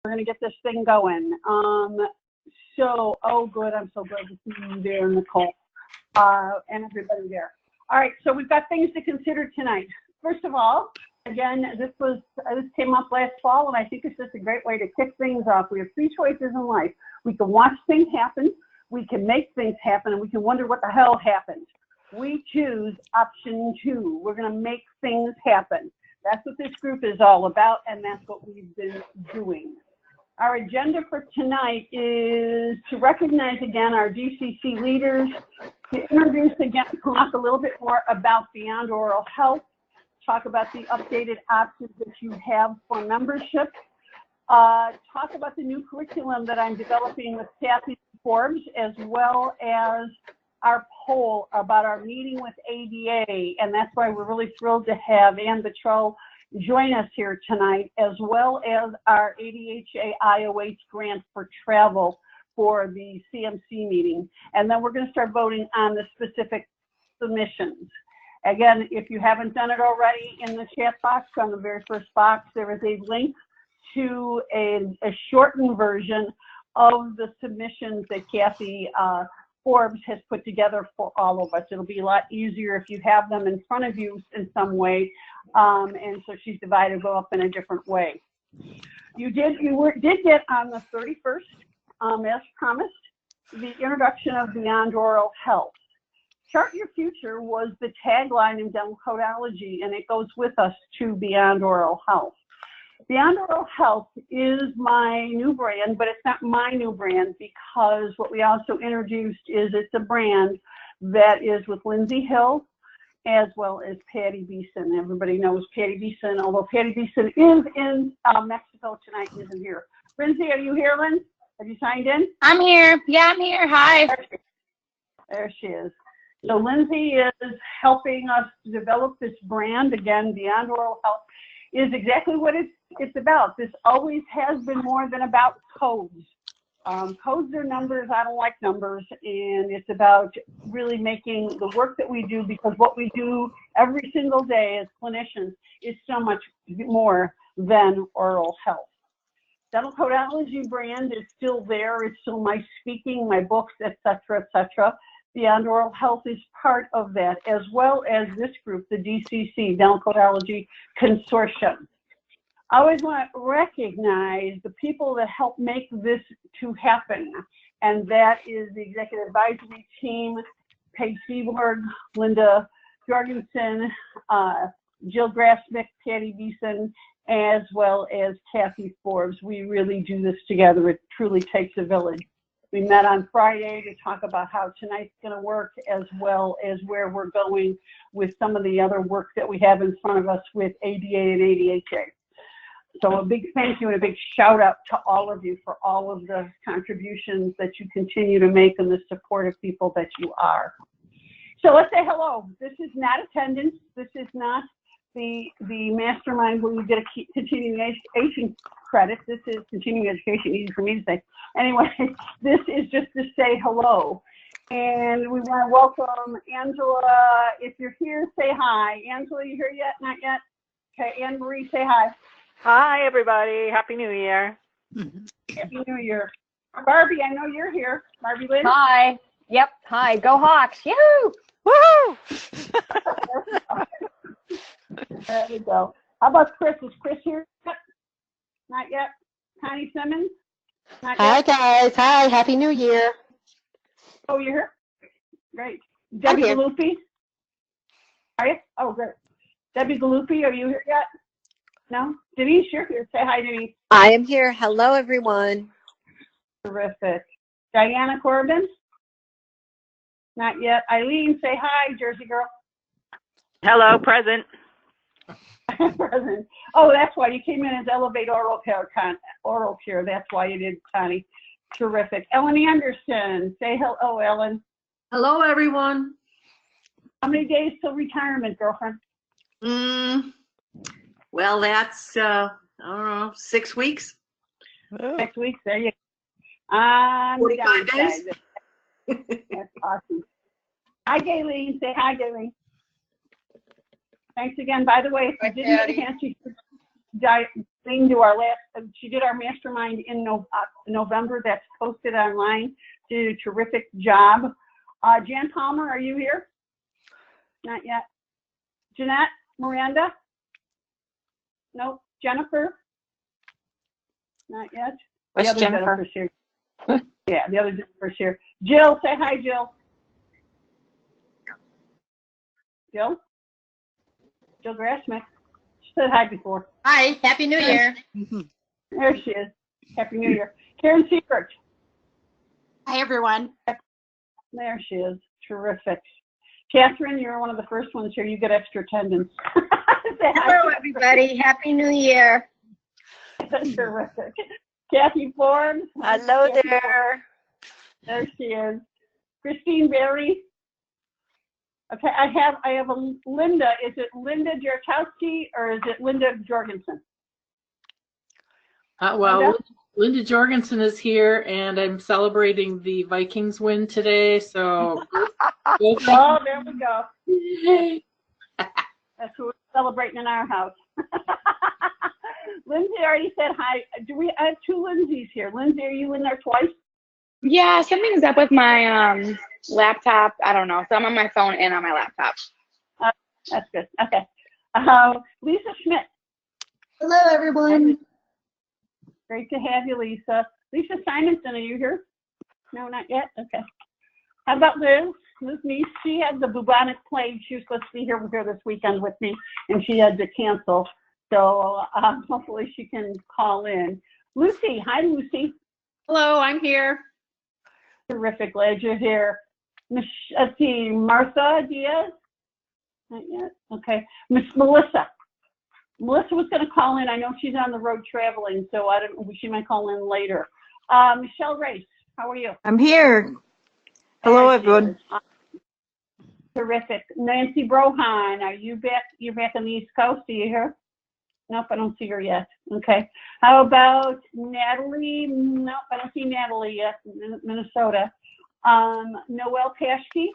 We're going to get this thing going. Oh, good. I'm so glad to see you there, Nicole, and everybody there. All right, so we've got things to consider tonight. First of all, again, this came up last fall, and I think it's just a great way to kick things off. We have three choices in life. We can watch things happen, we can make things happen, and we can wonder what the hell happened. We choose option 2. We're going to make things happen. That's what this group is all about, and that's what we've been doing. Our agenda for tonight is to recognize again our DCC leaders, to introduce again, talk a little bit more about Beyond Oral Health, talk about the updated options that you have for membership, talk about the new curriculum that I'm developing with Kathy Forbes, as well as our poll about our meeting with ADA, and that's why we're really thrilled to have Ann Buttrell join us here tonight, as well as our ADHA IOH grant for travel for the CMC meeting. And then we're going to start voting on the specific submissions. Again, if you haven't done it already, in the chat box, on the very first box, there is a link to a shortened version of the submissions that Kathy Forbes has put together for all of us. It'll be a lot easier if you have them in front of you in some way, and so she's divided them up in a different way. You did get on the 31st, as promised, the introduction of Beyond Oral Health. Chart Your Future was the tagline in dental codology, and it goes with us to Beyond Oral Health. Beyond Oral Health is my new brand, but it's not my new brand, because what we also introduced is it's a brand that is with Lindsay Hill as well as Patty Beeson. Everybody knows Patty Beeson, although Patty Beeson is in Mexico tonight and isn't here. Lindsay, are you here, Lynn? Have you signed in? I'm here. Yeah, I'm here. Hi. There she is. So Lindsay is helping us develop this brand. Again, Beyond Oral Health is exactly what it's about. This always has been more than about codes. Codes are numbers. I don't like numbers, and it's about really making the work that we do, because what we do every single day as clinicians is so much more than oral health. Dental Codology brand is still there. It's still my speaking, my books, etc., etc. Beyond Oral Health is part of that, as well as this group, the DCC, Dental Codology Consortium. I always want to recognize the people that help make this to happen, and that is the Executive Advisory Team, Paige Seaborg, Linda Jorgensen, Jill Grassmick, Patty Beeson, as well as Kathy Forbes. We really do this together. It truly takes a village. We met on Friday to talk about how tonight's going to work, as well as where we're going with some of the other work that we have in front of us with ADA and ADHA. So a big thank you and a big shout out to all of you for all of the contributions that you continue to make and the supportive people that you are. So let's say hello. This is not attendance. This is not the mastermind where you get a continuing education credit. This is continuing education, easy for me to say. Anyway, this is just to say hello. And we want to welcome Angela. If you're here, say hi. Angela, you here yet? Not yet? Okay, Anne Marie, say hi. Hi, everybody. Happy New Year. Happy New Year. Barbie, I know you're here. Barbie Lynn? Hi. Yep. Hi. Go Hawks. Yoo-hoo! Woohoo! There we go. How about Chris? Is Chris here? Not yet. Connie Simmons? Not Hi, yet. guys. Hi. Happy New Year. Oh, you're here? Great. Debbie Galuppi? Are you? Oh, great. Debbie Galuppi, are you here yet? No? Denise, you're here. Say hi, Denise. I am here. Hello, everyone. Terrific. Diana Corbin? Not yet. Eileen, say hi, Jersey girl. Hello, present. Present. Oh, that's why you came in as Elevate Oral Care. That's why you did, Connie. Terrific. Ellen Anderson, say hello, Ellen. Hello, everyone. How many days till retirement, girlfriend? Well, that's, I don't know, 6 weeks. 6 weeks, there you go. 45 days. That's awesome. Hi, Gayleen. Say hi, Gayleen. Thanks again. By the way, if you didn't get a chance, to our last, she did our mastermind in November. That's posted online. Did a terrific job. Jan Palmer, are you here? Not yet. Jeanette, Miranda? Nope. Jennifer? Not yet. Where's The other Jennifer? Jennifer's here. Yeah, the other Jennifer's here. Jill, say hi, Jill. Jill? Jill Grassmith. She said hi before. Hi, Happy New Year. There she is. Happy New Year. Karen Seifert. Hi, everyone. There she is. Terrific. Catherine, you're one of the first ones here. You get extra attendance. Say hi. Hello, everybody. Happy New Year. Terrific. Kathy Forbes. Hello Kathy there. Forbes. There she is. Christine Berry. Okay, I have a Linda. Is it Linda Jarkowski or is it Linda Jorgensen? Well, Linda Jorgensen is here, and I'm celebrating the Vikings win today. So, Oh, there we go. That's what we're celebrating in our house. Lindsay already said hi. I have two Lindsays here. Lindsay, are you in there twice? Yeah, something's up with my laptop. I don't know. So I'm on my phone and on my laptop. That's good. Okay. Lisa Schmidt. Hello, everyone. Great to have you, Lisa. Lisa Simonson, are you here? No, not yet? Okay. How about Liz? Liz Neese, she had the bubonic plague. She was supposed to be here this weekend with me, and she had to cancel. So hopefully she can call in. Lucy, hi, Lucy. Hello, I'm here. Terrific, glad you're here. Let's see, Martha Diaz? Not yet? Okay. Miss Melissa. Melissa was going to call in. I know she's on the road traveling, so she might call in later. Michelle Race, how are you? I'm here. Hello, everyone. Terrific. Nancy Brohan, are you back? You're back on the East Coast. Are you here? Nope, I don't see her yet. Okay. How about Natalie? Nope, I don't see Natalie yet in Minnesota. Noelle Paschke.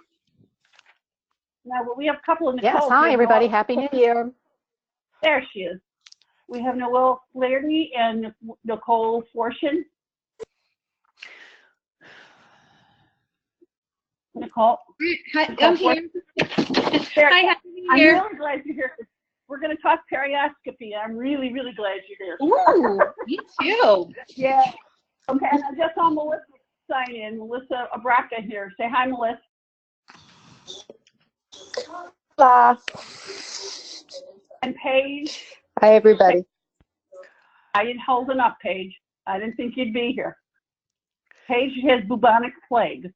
Now, we have a couple of Nicoles. Yes, hi, everybody. Happy New Year. There she is. We have Noelle Flaherty and Nicole Fortune. Nicole. Hi, I'm here. Hi, Happy New I'm Year. really glad you're here. We're going to talk perioscopy. I'm really, really glad you're here. Ooh, me too. Yeah. Okay, and I just saw Melissa sign in. Melissa Abraka here. Say hi, Melissa. Hola. And Paige. Hi, everybody. I didn't hold it up, Paige. I didn't think you'd be here. Paige has bubonic plague.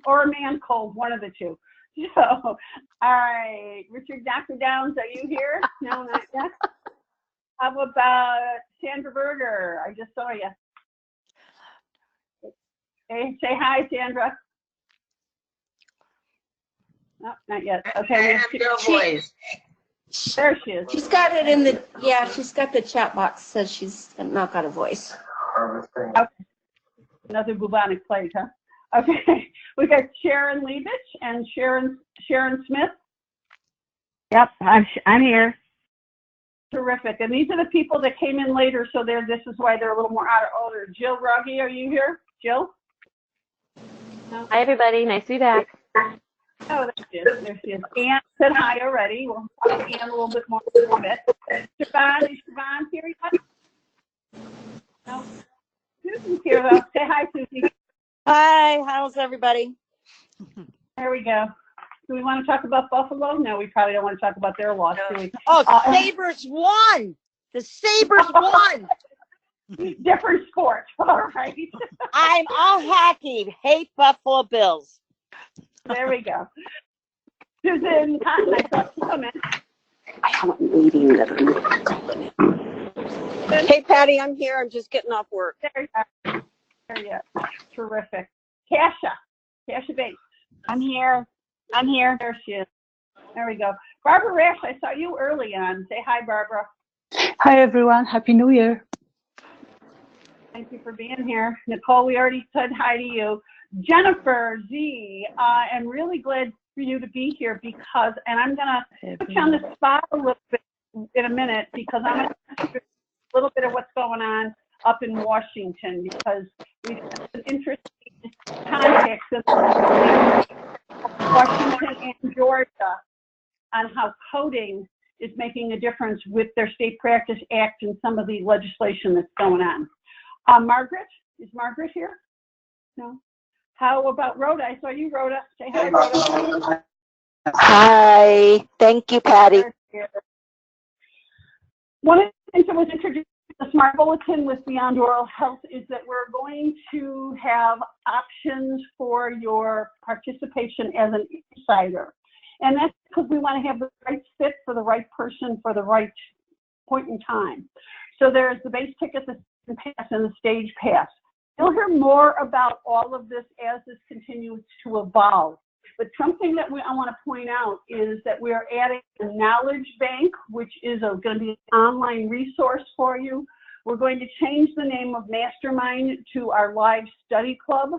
Or a man cold, one of the two. So, all right. Richard Dr. Downs, are you here? No, not yet. How about Sandra Berger? I just saw you. Hey, say hi, Sandra. No, not yet. Okay. I have no voice. There she is. She's got it in the, she's got the chat box, says she's not got a voice. Okay. Another bubonic plague, huh? Okay. We got Sharon Leibich and Sharon Smith. Yep, I'm here. Terrific. And these are the people that came in later, so this is why they're a little more out of order. Jill Ruggie, are you here? Jill? No? Hi, everybody. Nice to be back. Oh, there she is. There she is. Anne said hi already. We'll talk to Anne a little bit more in a bit. Siobhan, is Siobhan here yet? No? Susan's here, though. Say hi, Susie. Hi, how's everybody? There we go. Do we want to talk about Buffalo? No, we probably don't want to talk about their loss, do we? Oh, Sabres won! The Sabres won! Different sport. All right. I'm all happy. Hate Buffalo Bills. There we go. Susan Cotton, I thought you come in. I have a meeting that I'm Hey, Patty, I'm here. I'm just getting off work. There you are. There you are. Terrific. Kasha Bates. I'm here. There she is. There we go. Barbara Rash, I saw you early on. Say hi, Barbara. Hi, everyone. Happy New Year. Thank you for being here. Nicole, we already said hi to you. Jennifer Z, I'm really glad for you to be here because, and I'm going to put you on the spot a little bit. in a minute because I'm going to a little bit of what's going on up in Washington because we've got an interesting context of Washington and Georgia on how coding is making a difference with their State Practice Act and some of the legislation that's going on. Margaret, is Margaret here? No. How about Rhoda? I saw you, Rhoda. Say hi, Rhoda. Hi. Thank you, Patty. One of the things that was introduced in the Smart Bulletin with Beyond Oral Health is that we're going to have options for your participation as an insider. And that's because we want to have the right fit for the right person for the right point in time. So there's the base ticket, the season pass, and the stage pass. You'll hear more about all of this as this continues to evolve. But something that I want to point out is that we are adding a knowledge bank, which is going to be an online resource for you. We're going to change the name of Mastermind to our Live Study Club.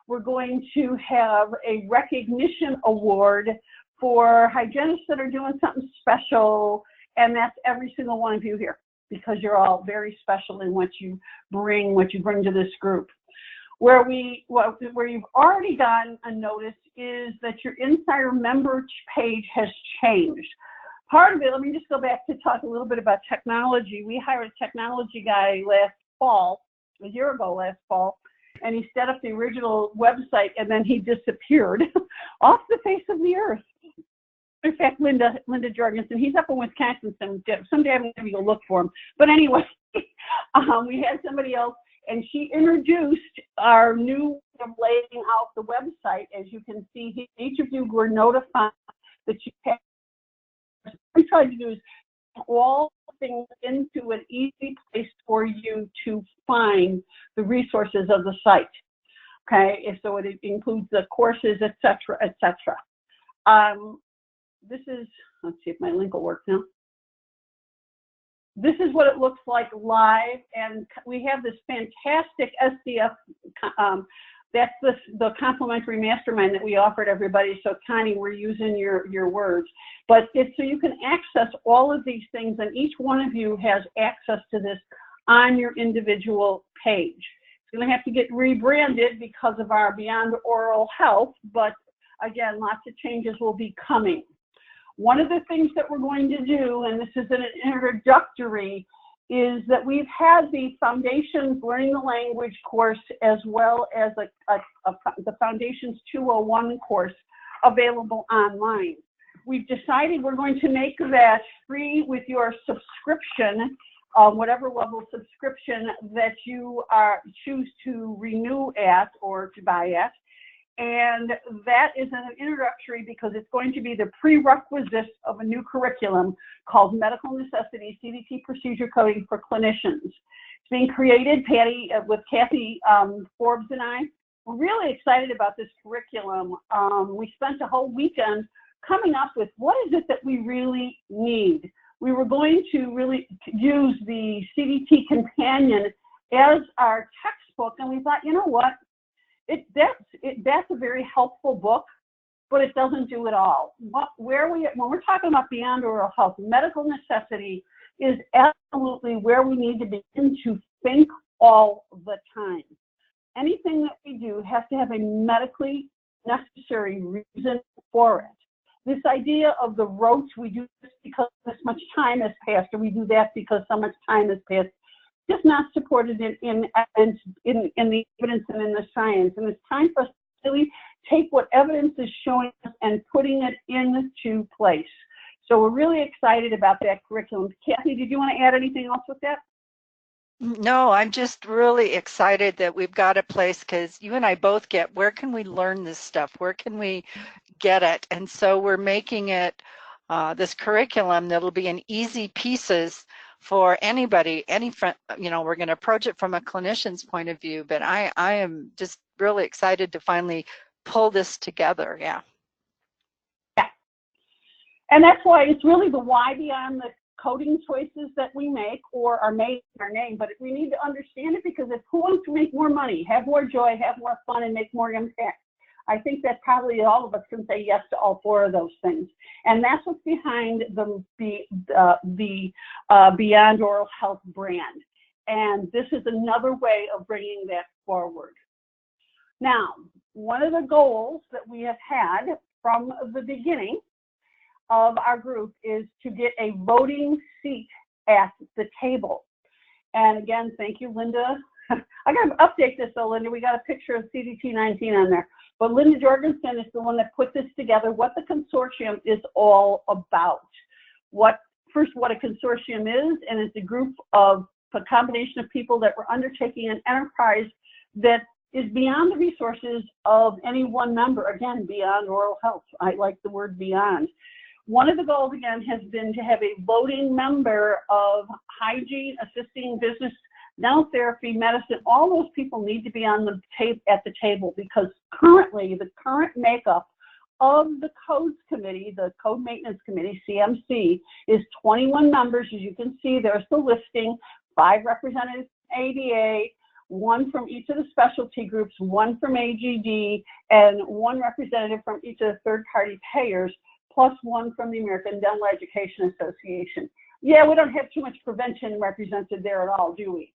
We're going to have a recognition award for hygienists that are doing something special, and that's every single one of you here because you're all very special in what you bring to this group. Where you've already gotten a notice is that your Insider member page has changed. Part of it, let me just go back to talk a little bit about technology. We hired a technology guy a year ago last fall, and he set up the original website and then he disappeared off the face of the earth. In fact, Linda Jorgensen, he's up in Wisconsin someday. I'm going to go look for him. But anyway, we had somebody else, and she introduced our new way of laying out the website. As you can see, each of you were notified that you have. What we tried to do is put all things into an easy place for you to find the resources of the site. Okay, so it includes the courses, et cetera, et cetera. This is, let's see if my link will work now. This is what it looks like live, and we have this fantastic SDF, that's the complimentary mastermind that we offered everybody. So Connie, we're using your words, but it's so you can access all of these things, and each one of you has access to this on your individual page. It's going to have to get rebranded because of our Beyond Oral Health, but again, lots of changes will be coming. One of the things that we're going to do, and this is an introductory, is that we've had the Foundations Learning the Language course as well as the Foundations 201 course available online. We've decided we're going to make that free with your subscription, whatever level subscription that you choose to renew at or to buy at. And that is an introductory because it's going to be the prerequisite of a new curriculum called Medical Necessity CDT Procedure Coding for Clinicians. It's being created, Patty, with Kathy Forbes and I. We're really excited about this curriculum. We spent a whole weekend coming up with what is it that we really need. We were going to really use the CDT Companion as our textbook, and we thought, you know what? That's a very helpful book, but it doesn't do it all. When we're talking about Beyond Oral Health, medical necessity is absolutely where we need to begin to think all the time. Anything that we do has to have a medically necessary reason for it. This idea of the rote, we do this because this much time has passed, or we do that because so much time has passed, just not supported in the evidence and in the science. And it's time for us to really take what evidence is showing us and putting it into place. So we're really excited about that curriculum. Kathy, did you want to add anything else with that? No, I'm just really excited that we've got a place, because you and I both get, where can we learn this stuff? Where can we get it? And so we're making it this curriculum that'll be in easy pieces for anybody, we're going to approach it from a clinician's point of view, but I am just really excited to finally pull this together. Yeah. And that's why it's really the why beyond the coding choices that we make or are made in our name, but we need to understand it because if who wants to make more money, have more joy, have more fun, and make more impact I think that probably all of us can say yes to all 4 of those things. And that's what's behind the Beyond Oral Health brand. And this is another way of bringing that forward. Now, one of the goals that we have had from the beginning of our group is to get a voting seat at the table. And again, thank you, Linda. I got to update this though, Linda. We got a picture of CDT-19 on there. But Linda Jorgensen is the one that put this together, what the consortium is all about. First, what a consortium is, and it's a group of a combination of people that were undertaking an enterprise that is beyond the resources of any one member. Again, beyond oral health. I like the word beyond. One of the goals, again, has been to have a voting member of hygiene, assisting business, dental therapy, medicine. All those people need to be on the at the table, because currently the current makeup of the codes committee, the code maintenance committee, CMC, is 21 members. As you can see, there's the listing, 5 representatives from ADA, 1 from each of the specialty groups, 1 from AGD, and 1 representative from each of the third-party payers, plus 1 from the American Dental Education Association. Yeah, we don't have too much prevention represented there at all, do we?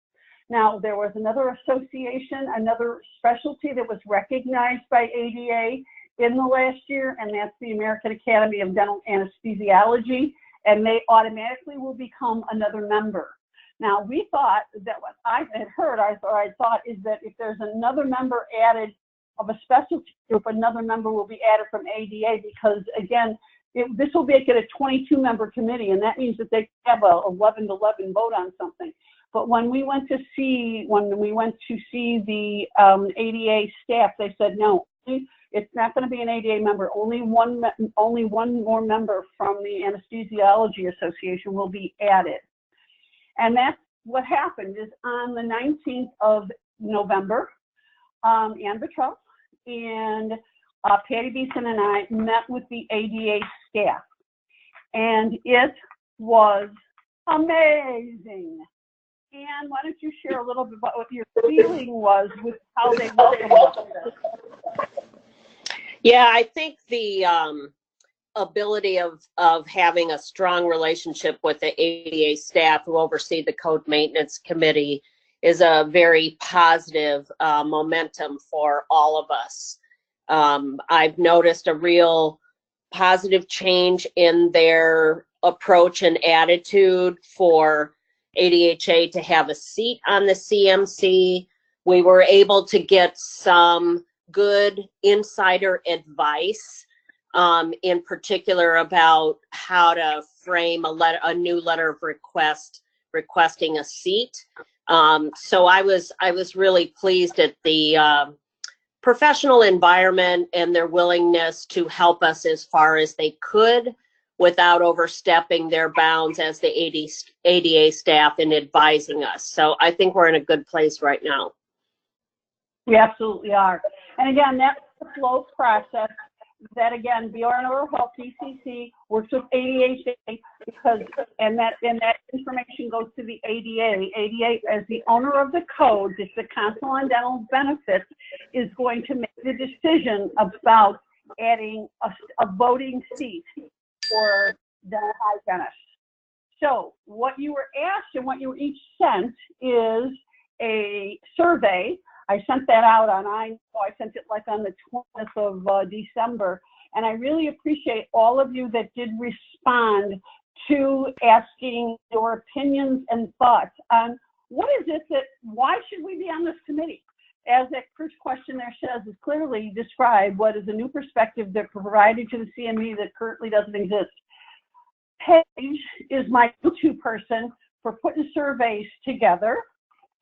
Now, there was another association, another specialty that was recognized by ADA in the last year, and that's the American Academy of Dental Anesthesiology, and they automatically will become another member. Now, we thought that what I had heard, I thought is that if there's another member added of a specialty group, another member will be added from ADA, because again, this will make it a 22-member committee, and that means that they have a 11-11 vote on something. But when we went to see the ADA staff, they said no, it's not going to be an ADA member. Only one more member from the Anesthesiology Association will be added. And that's what happened. Is on the 19th of November, Ann Buttrell and Patty Beeson and I met with the ADA staff, and it was amazing. Ann, why don't you share a little bit about what your feeling was with how they welcomed us? Yeah, I think the ability of having a strong relationship with the ADA staff who oversee the Code Maintenance Committee is a very positive momentum for all of us. I've noticed a real positive change in their approach and attitude for ADHA to have a seat on the CMC. We were able to get some good insider advice, in particular about how to frame a new letter of requesting a seat. So I was really pleased at the professional environment and their willingness to help us as far as they could without overstepping their bounds as the ADA staff in advising us. So I think we're in a good place right now. We absolutely are. And again, that's the flow process that, again, Beyond Oral Health, DCC, works with ADA because, and that information goes to the ADA. ADA, as the owner of the codes, it's the Council on Dental Benefits, is going to make the decision about adding a voting seat for dental hygienists. So what you were asked and what you were each sent is a survey. I sent that out I sent it like on the 20th of December, and I really appreciate all of you that did respond to asking your opinions and thoughts on what is it why should we be on this committee? As that first question there says, is clearly described what is a new perspective that provided to the CME that currently doesn't exist. Paige is my go-to person for putting surveys together,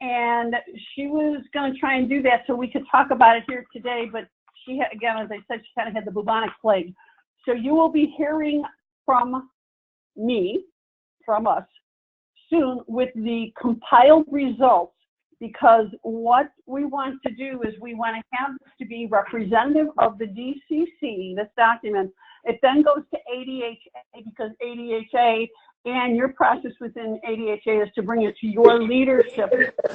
and she was going to try and do that so we could talk about it here today, but she had, again, as I said, she kind of had the bubonic plague. So you will be hearing from me, from us, soon with the compiled results, because what we want to do is we want to have this to be representative of the DCC, this document. It then goes to ADHA, because ADHA and your process within ADHA is to bring it to your leadership,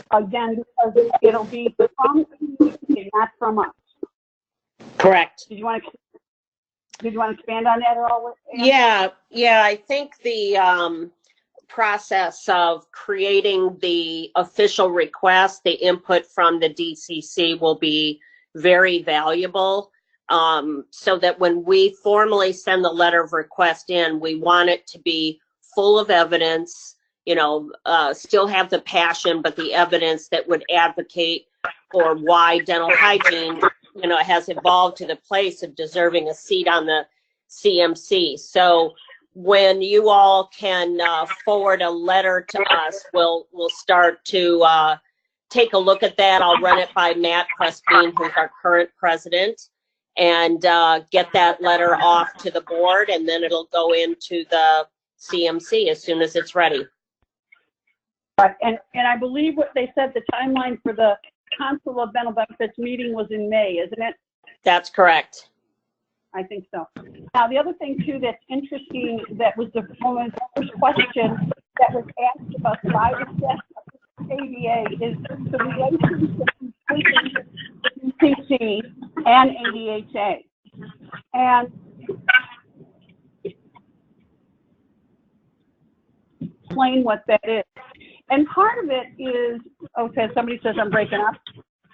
again, because it'll be from the DCC, not from us. Correct. Did you want to expand on that at all? Ann? Yeah. I think the process of creating the official request, the input from the DCC will be very valuable. So that when we formally send the letter of request in, we want it to be full of evidence, still have the passion, but the evidence that would advocate for why dental hygiene, has evolved to the place of deserving a seat on the CMC. So when you all can forward a letter to us, we'll start to take a look at that. I'll run it by Matt Pressbean, who's our current president, and get that letter off to the board, and then it'll go into the CMC as soon as it's ready. Right. And I believe what they said, the timeline for the Council of Dental Benefits meeting was in May, isn't it? That's correct. I think so. Now, the other thing, too, that's interesting, that was the first question that was asked of us by the staff of ADA is the relationship between DCC and ADHA. And explain what that is. And part of it is, okay, somebody says I'm breaking up.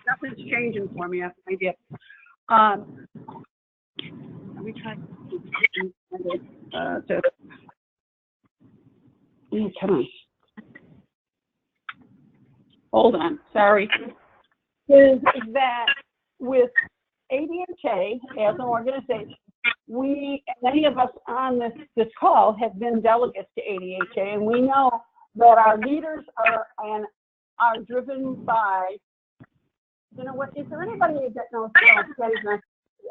Nothing's changing for me, I have no idea. Let me try come on. Hold on, sorry. Is that with ADHA as an organization, many of us on this call have been delegates to ADHA, and we know that our leaders are driven by, what, is there anybody that knows?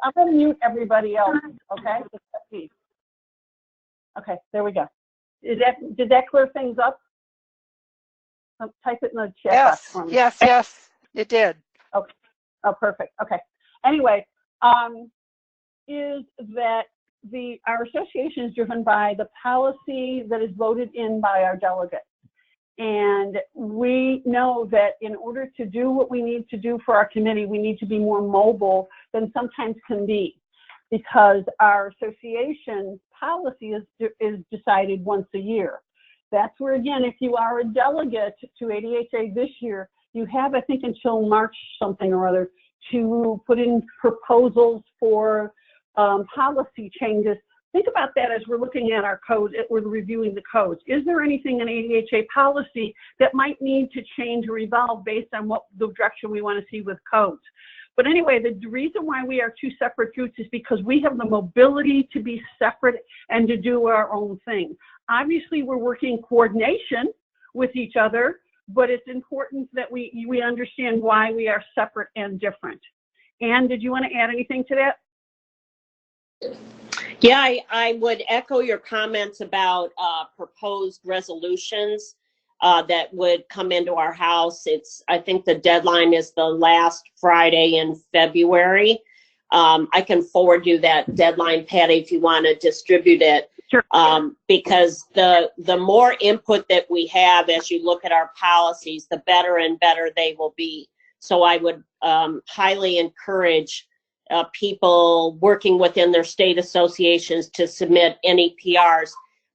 I'm going to mute everybody else, okay? Okay, there we go. Did that clear things up? Type it in the chat box for me. Yes, it did. Okay. Oh, perfect. Okay. Anyway, is that our association is driven by the policy that is voted in by our delegates. And we know that in order to do what we need to do for our committee, we need to be more mobile than sometimes can be, because our association policy is decided once a year. That's where, again, if you are a delegate to ADHA this year, you have, I think, until March something or other to put in proposals for policy changes. Think about that as we're looking at our code, we're reviewing the codes. Is there anything in ADHA policy that might need to change or evolve based on what the direction we want to see with codes? But anyway, the reason why we are two separate groups is because we have the mobility to be separate and to do our own thing. Obviously, we're working coordination with each other, but it's important that we understand why we are separate and different. Ann, did you want to add anything to that? Yeah, I would echo your comments about proposed resolutions that would come into our house. I think the deadline is the last Friday in February. I can forward you that deadline, Patty, if you want to distribute it. Sure. Because the more input that we have as you look at our policies, the better and better they will be. So I would highly encourage people working within their state associations to submit any PRs.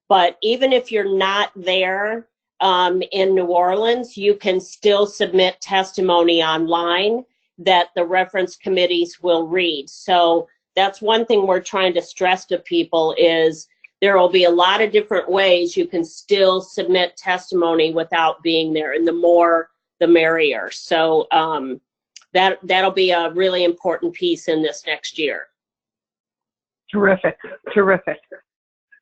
But even if you're not there in New Orleans, you can still submit testimony online that the reference committees will read. So that's one thing we're trying to stress to people is there will be a lot of different ways you can still submit testimony without being there, and the more the merrier. So that'll be a really important piece in this next year. Terrific, terrific.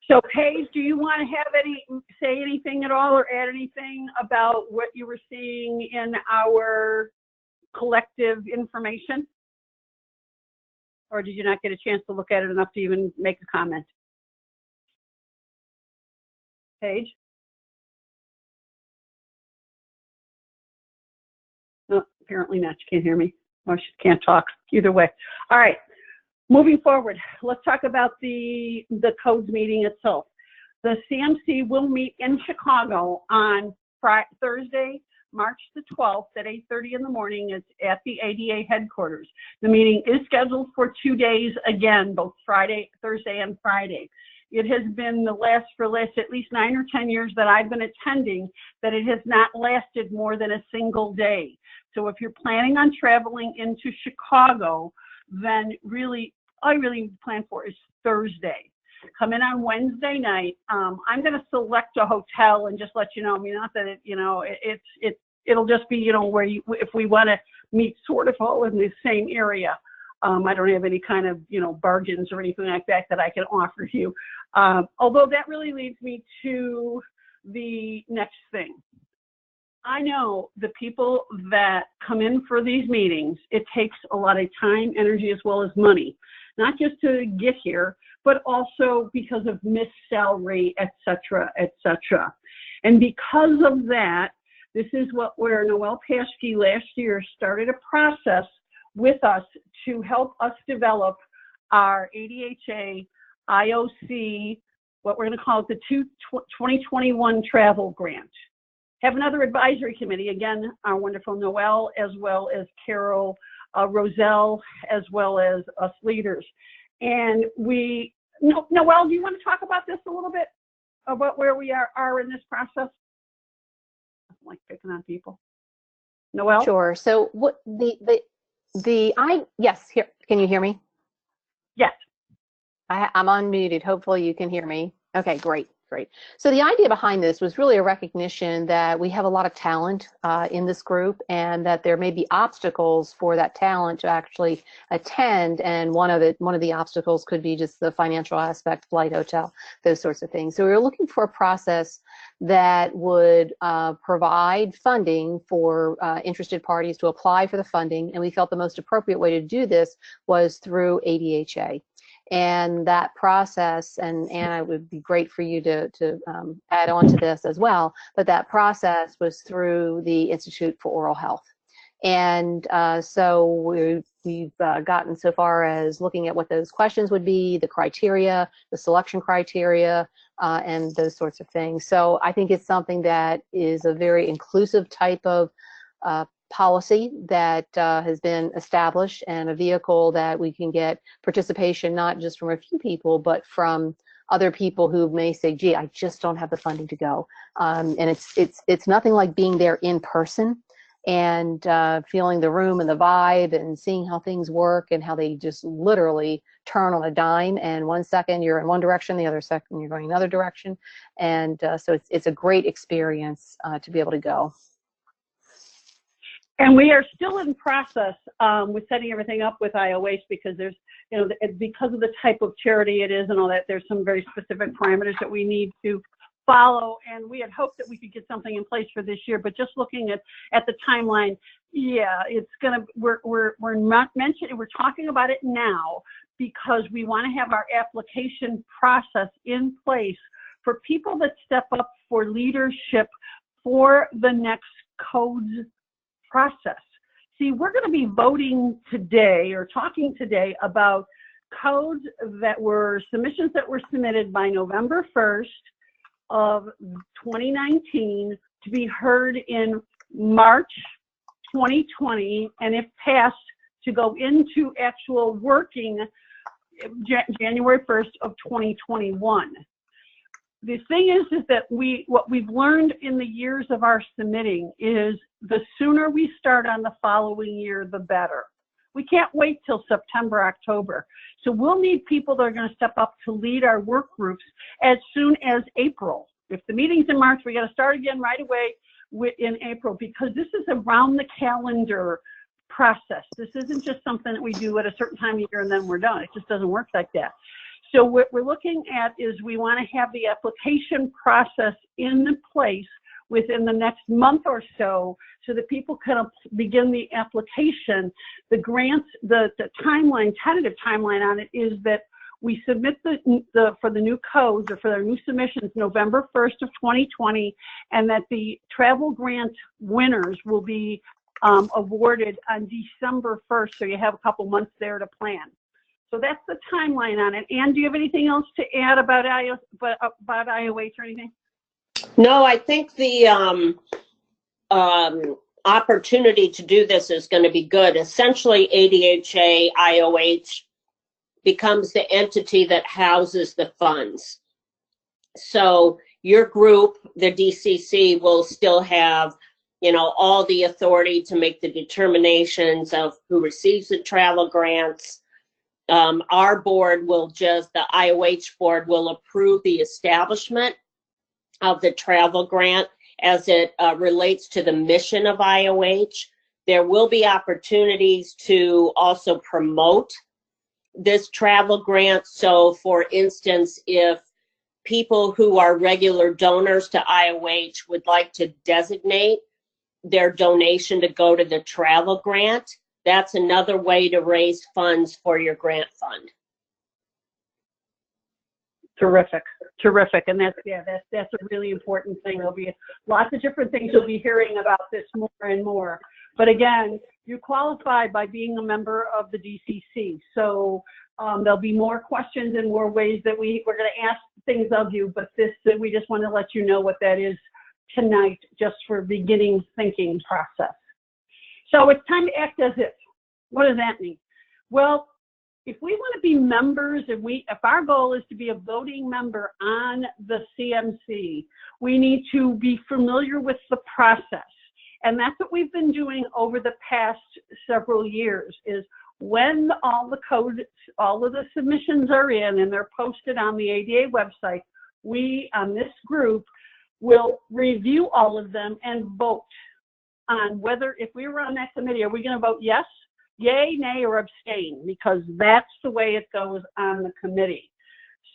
So Paige, do you want to say anything at all or add anything about what you were seeing in our collective information? Or did you not get a chance to look at it enough to even make a comment? Paige? No, apparently not. She can't hear me. Or she can't talk. Either way. All right. Moving forward, let's talk about the codes meeting itself. The CMC will meet in Chicago on Thursday, March the 12th at 8:30 in the morning. It's at the ADA headquarters. The meeting is scheduled for 2 days again, both Thursday and Friday. It has been the last at least 9 or 10 years that I've been attending that it has not lasted more than a single day. So if you're planning on traveling into Chicago, then I really plan for is Thursday. Come in on Wednesday night. I'm going to select a hotel and just let you know. I mean, not that it'll just be, where if we want to meet sort of all in the same area. I don't have any kind of, bargains or anything like that I can offer you. Although that really leads me to the next thing. I know the people that come in for these meetings, it takes a lot of time, energy, as well as money, not just to get here, but also because of missed salary, et cetera, et cetera. And because of that, this is where Noelle Paschke last year started a process with us to help us develop our ADHA IOC, what we're going to call it the 2021 travel grant. Have another advisory committee, again, our wonderful Noelle, as well as Carol Roselle, as well as us leaders. And Noelle, do you want to talk about this a little bit, about where we are in this process? I like picking on people. Noelle? Sure. So what yes, here, can you hear me? Yes. I'm unmuted. Hopefully you can hear me. Okay, great. So the idea behind this was really a recognition that we have a lot of talent in this group, and that there may be obstacles for that talent to actually attend. And one of the obstacles could be just the financial aspect, flight, hotel, those sorts of things. So we were looking for a process that would provide funding for interested parties to apply for the funding, and we felt the most appropriate way to do this was through ADHA. And that process, and Anna, it would be great for you to add on to this as well, but that process was through the Institute for Oral Health. And so we've gotten so far as looking at what those questions would be, the criteria, the selection criteria, and those sorts of things. So I think it's something that is a very inclusive type of policy that has been established, and a vehicle that we can get participation not just from a few people, but from other people who may say, gee, I just don't have the funding to go. And it's nothing like being there in person and feeling the room and the vibe and seeing how things work and how they just literally turn on a dime, and 1 second you're in one direction, the other second you're going another direction. And so it's a great experience to be able to go. And we are still in process with setting everything up with IOH, because there's, because of the type of charity it is and all that, there's some very specific parameters that we need to follow. And we had hoped that we could get something in place for this year, but just looking at the timeline, yeah, it's gonna, we're not mentioning, we're talking about it now because we want to have our application process in place for people that step up for leadership for the next codes process. See, we're going to be voting today or talking today about codes that were submissions that were submitted by November 1st of 2019 to be heard in March 2020, and if passed, to go into actual working January 1st of 2021. The thing is that what we've learned in the years of our submitting is the sooner we start on the following year, the better. We can't wait till September, October. So we'll need people that are going to step up to lead our work groups as soon as April. If the meeting's in March, we got to start again right away in April, because this is around the calendar process. This isn't just something that we do at a certain time of year and then we're done. It just doesn't work like that. So what we're looking at is we want to have the application process in place within the next month or so that people can begin the application. The grants, the timeline, tentative timeline on it is that we submit for the new codes or for their new submissions November 1st of 2020, and that the travel grant winners will be awarded on December 1st, so you have a couple months there to plan. So that's the timeline on it. Ann, do you have anything else to add about IOH or anything? No, I think the opportunity to do this is going to be good. Essentially, ADHA IOH becomes the entity that houses the funds. So your group, the DCC, will still have, all the authority to make the determinations of who receives the travel grants. Our board will the IOH board will approve the establishment of the travel grant as it relates to the mission of IOH. There will be opportunities to also promote this travel grant. So for instance, if people who are regular donors to IOH would like to designate their donation to go to the travel grant, that's another way to raise funds for your grant fund. Terrific, terrific, and that's a really important thing. There'll be lots of different things you'll be hearing about this more and more. But again, you qualify by being a member of the DCC, so there'll be more questions and more ways that we're going to ask things of you. But we just want to let you know what that is tonight, just for beginning thinking process. So it's time to act as if. What does that mean? Well, if we want to be members, if our goal is to be a voting member on the CMC, we need to be familiar with the process. And that's what we've been doing over the past several years, is when all of the submissions are in and they're posted on the ADA website, we, on this group, will review all of them and vote on whether, if we were on that committee, are we going to vote yes, yay, nay, or abstain, because that's the way it goes on the committee.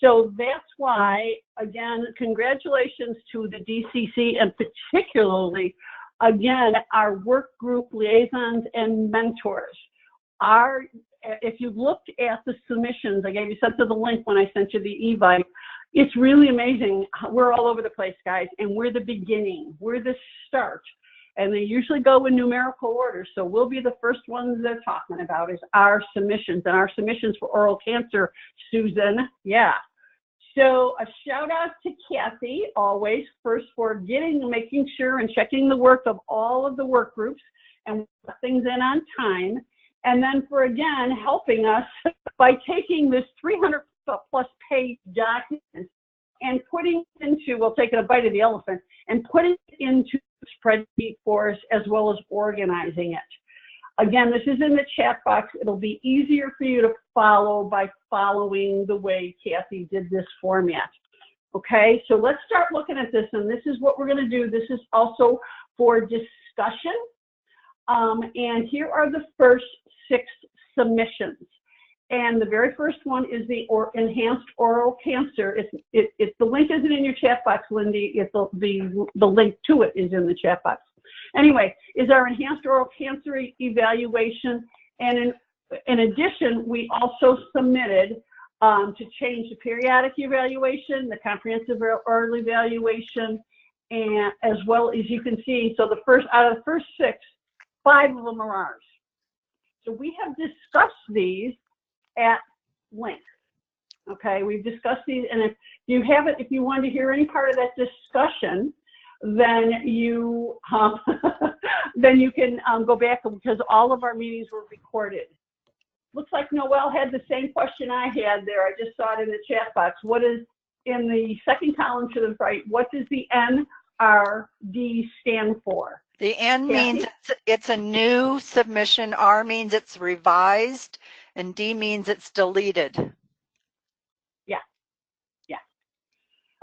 So that's why, again, congratulations to the DCC, and particularly, again, our work group liaisons and mentors. If you looked at the submissions, I gave you some of the link when I sent you the invite. It's really amazing. We're all over the place, guys, and we're the beginning. We're the start. And they usually go in numerical order, so we'll be the first ones they're talking about is our submissions, and our submissions for oral cancer, Susan, yeah. So a shout out to Kathy, always, first for making sure and checking the work of all of the work groups and put things in on time, and then for, again, helping us by taking this 300+ page document and putting it into, we'll take a bite of the elephant, and putting it into spreadsheet for us, as well as organizing it. Again, this is in the chat box. It'll be easier for you to follow by following the way Kathy did this format. Okay, so let's start looking at this, and this is what we're going to do. This is also for discussion, and here are the first 6 submissions. And the very first one is the enhanced oral cancer. The link isn't in your chat box, Lindy. The link to it is in the chat box. Anyway, is our enhanced oral cancer evaluation. And in addition, we also submitted to change the periodic evaluation, the comprehensive oral evaluation, and as well as you can see, so out of the first 6, 5 of them are ours. So we have discussed these at length. Okay, we've discussed these, and if you want to hear any part of that discussion, then you can go back, because all of our meetings were recorded. Looks like Noelle had the same question I had there. I just saw it in the chat box. What is in the second column to the right? What does the NRD stand for? The N means it's a new submission, R means it's revised, and D means it's deleted. Yeah.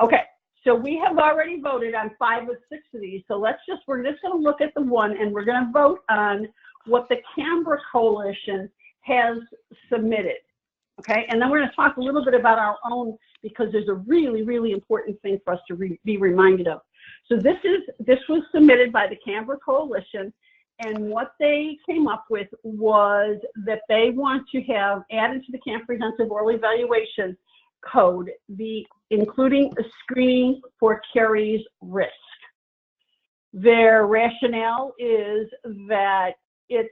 Okay, so we have already voted on 5 of 6 of these. So we're just going to look at the one, and we're going to vote on what the Canberra Coalition has submitted. Okay, and then we're going to talk a little bit about our own, because there's a really, really important thing for us to be reminded of. So this was submitted by the Canberra Coalition, and what they came up with was that they want to have added to the comprehensive oral evaluation code, including a screening for caries risk. Their rationale is that it's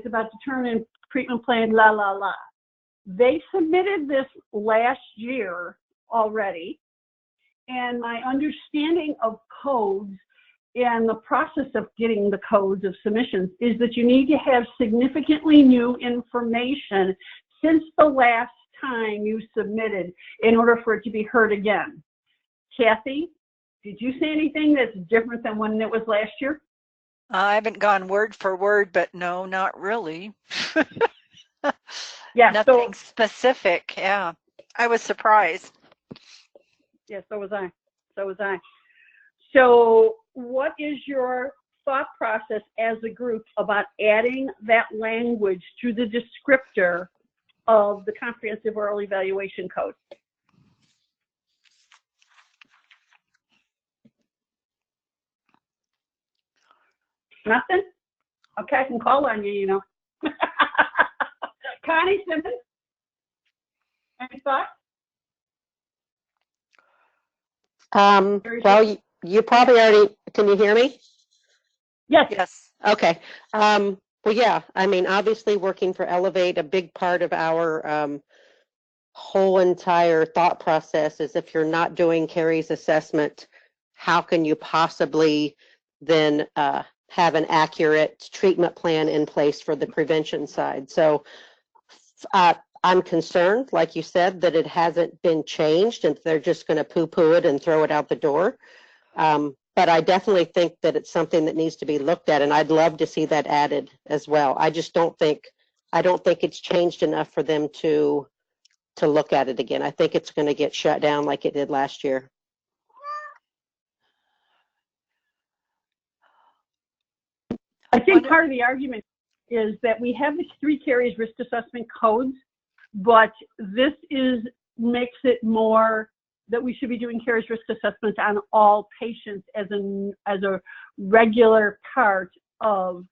about determining treatment plan, la la la. They submitted this last year already, and my understanding of codes in the process of getting the codes of submissions is that you need to have significantly new information since the last time you submitted in order for it to be heard again. Kathy, did you say anything that's different than when it was last year? I haven't gone word for word, but no, not really. Yeah, Nothing specific. Yeah, I was surprised. Yeah, so was I. So was I. So what is your thought process as a group about adding that language to the descriptor of the comprehensive oral evaluation code? Nothing? Okay, I can call on you, you know. Connie Simmons? Any thoughts? Well, you probably already, can you hear me? Yes. Yes. Okay. Well, yeah, I mean, obviously working for Elevate, a big part of our whole entire thought process is if you're not doing Carrie's assessment, how can you possibly then have an accurate treatment plan in place for the prevention side? So I'm concerned, like you said, that it hasn't been changed and they're just going to poo-poo it and throw it out the door. But I definitely think that it's something that needs to be looked at, and I'd love to see that added as well. I just don't think it's changed enough for them to look at it again. I think it's going to get shut down like it did last year. I think part of the argument is that we have these 3 Carrie's risk assessment codes, but this makes it more that we should be doing Carrie's risk assessment on all patients as a regular part of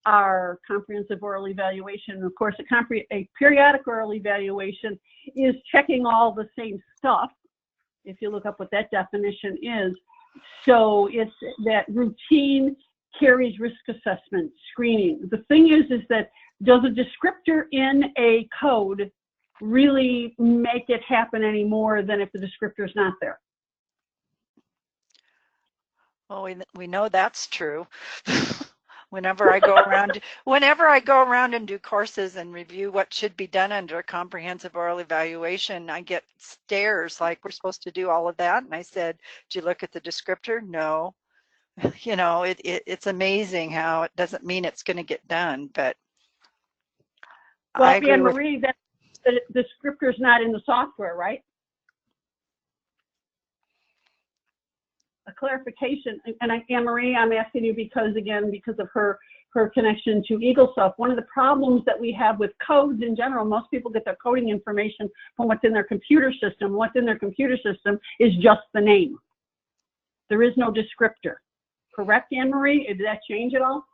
our comprehensive oral evaluation. Of course, a periodic oral evaluation is checking all the same stuff, if you look up what that definition is. So it's that routine Carrie's risk assessment screening. The thing is that does a descriptor in a code really make it happen any more than if the descriptor is not there? Well, we know that's true. Whenever I go around and do courses and review what should be done under a comprehensive oral evaluation, I get stares like, we're supposed to do all of that. And I said, did you look at the descriptor? No. You know, it's amazing how it doesn't mean it's going to get done, but well, I agree Anne-Marie, that the descriptor's not in the software, right? A clarification, and Anne-Marie, I'm asking you because of her connection to EagleSoft. One of the problems that we have with codes in general, most people get their coding information from what's in their computer system. What's in their computer system is just the name. There is no descriptor. Correct, Anne-Marie? Did that change at all?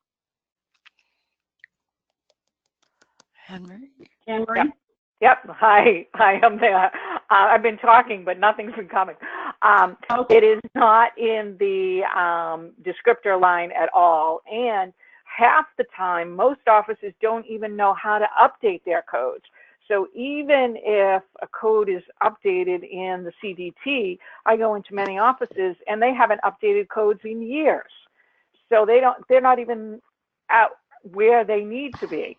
Anne-Marie? Anne-Marie? Yep. Hi, I'm there. I've been talking, but nothing's been coming. Okay. It is not in the descriptor line at all. And half the time, most offices don't even know how to update their codes. So even if a code is updated in the CDT, I go into many offices and they haven't updated codes in years. So they're not even out where they need to be.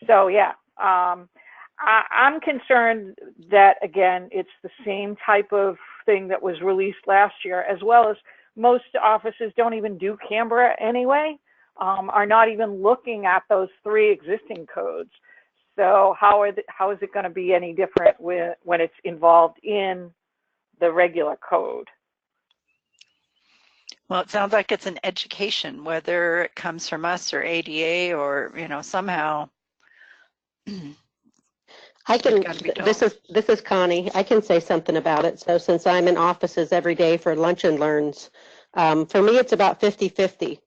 So yeah, I'm concerned that, again, it's the same type of thing that was released last year, as well as most offices don't even do Canberra anyway, are not even looking at those 3 existing codes. So how is it going to be any different when it's involved in the regular code? Well, it sounds like it's an education, whether it comes from us or ADA or, you know, somehow. This is Connie. I can say something about it. So since I'm in offices every day for lunch and learns, for me, it's about 50-50.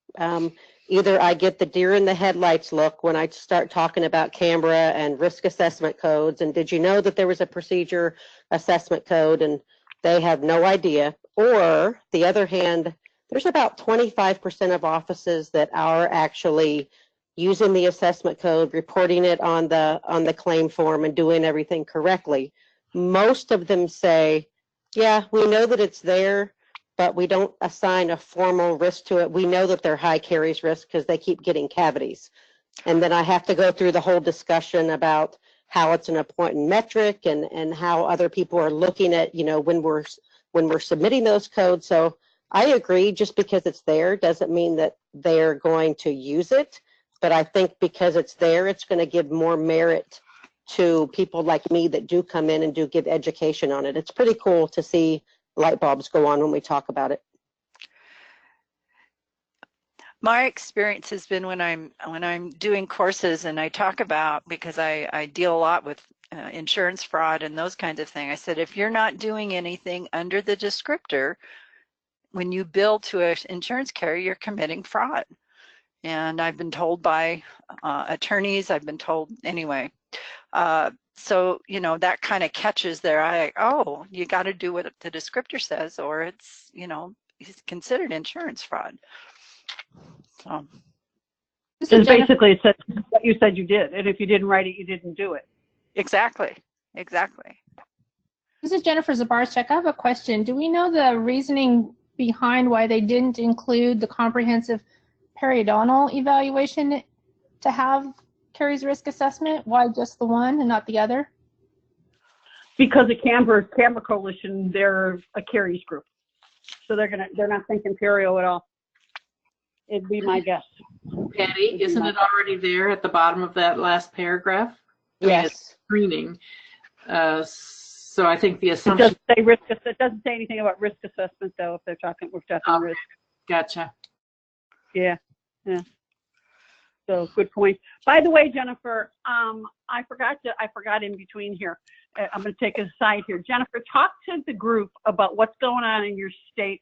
Either I get the deer in the headlights look when I start talking about Canberra and risk assessment codes. And did you know that there was a procedure assessment code? And they have no idea. Or the other hand, there's about 25% of offices that are actually using the assessment code, reporting it on the claim form and doing everything correctly. Most of them say, yeah, we know that it's there, but we don't assign a formal risk to it. We know that they're high caries risk because they keep getting cavities. And then I have to go through the whole discussion about how it's an important metric and how other people are looking at, you know, when we're submitting those codes. So I agree, just because it's there doesn't mean that they're going to use it. But I think because it's there, it's going to give more merit to people like me that do come in and do give education on it. It's pretty cool to see light bulbs go on when we talk about it. My experience has been when I'm doing courses and I talk about, because I deal a lot with insurance fraud and those kinds of things. I said, if you're not doing anything under the descriptor, when you bill to an insurance carrier, you're committing fraud. And I've been told by attorneys, I've been told anyway. So, you know, that kind of catches there. Oh, you got to do what the descriptor says, or it's, you know, it's considered insurance fraud. So. Because basically it says what you said you did, and if you didn't write it, you didn't do it. Exactly. Exactly. This is Jennifer Zabarczyk. I have a question. Do we know the reasoning behind why they didn't include the comprehensive periodontal evaluation to have caries risk assessment? Why just the one and not the other? Because the Canberra Coalition, they're a caries group, so they're not thinking perio at all. It'd be my guess. Patty, isn't it already there at the bottom of that last paragraph? I mean, it's screening. So I think the assumption. It doesn't say anything about risk assessment, though, if we're talking risk. Gotcha. Yeah. Yeah. So good point. By the way, Jennifer, I forgot in between here. I'm going to take a side here. Jennifer, talk to the group about what's going on in your state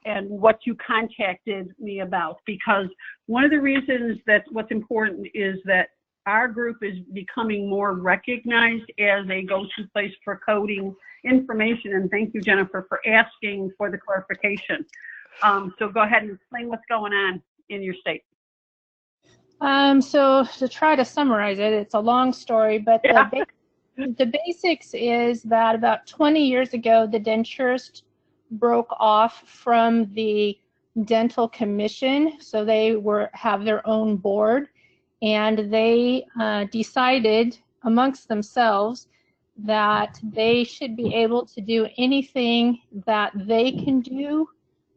and what you contacted me about, because one of the reasons that what's important is that our group is becoming more recognized as a go-to place for coding information. And thank you, Jennifer, for asking for the clarification. So go ahead and explain what's going on in your state. So to try to summarize it, it's a long story, but the basics is that about 20 years ago, the denturist broke off from the dental commission. So they have their own board, and they decided amongst themselves that they should be able to do anything that they can do,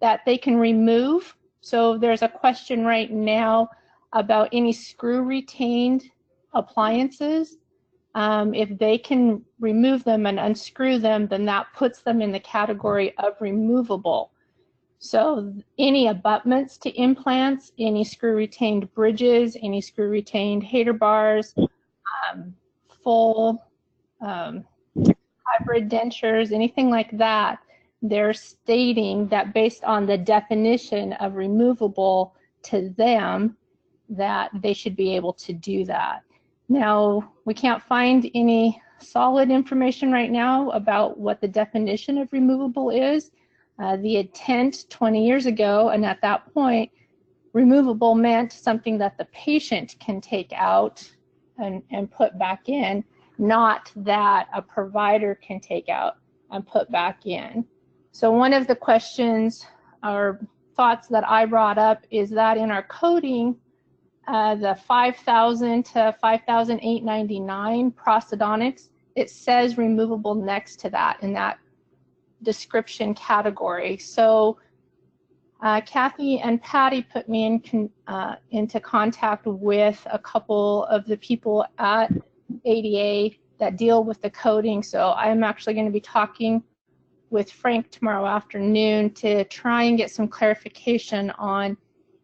that they can remove. So there's a question right now about any screw retained appliances. If they can remove them and unscrew them, then that puts them in the category of removable. So any abutments to implants, any screw retained bridges, any screw retained hater bars, full hybrid dentures, anything like that, they're stating that based on the definition of removable to them, that they should be able to do that. Now, we can't find any solid information right now about what the definition of removable is. The intent 20 years ago, and at that point, removable meant something that the patient can take out and put back in, not that a provider can take out and put back in. So one of the questions or thoughts that I brought up is that in our coding, the 5,000 to 5,899 prosthodontics, it says removable next to that in that description category. So Kathy and Patty put me into contact with a couple of the people at ADA that deal with the coding. So I'm actually going to be talking with Frank tomorrow afternoon to try and get some clarification on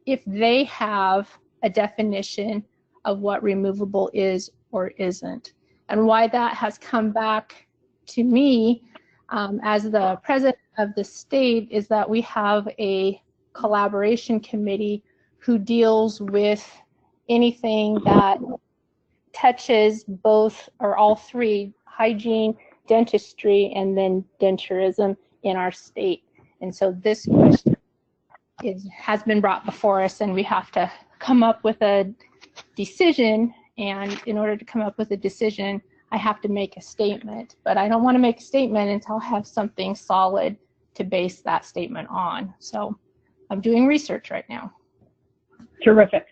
if they have a definition of what removable is or isn't. And why that has come back to me as the president of the state is that we have a collaboration committee who deals with anything that touches both or all three, hygiene, dentistry, and then denturism in our state. And so this question has been brought before us, and we have to come up with a decision. And in order to come up with a decision, I have to make a statement. But I don't want to make a statement until I have something solid to base that statement on. So I'm doing research right now. Terrific.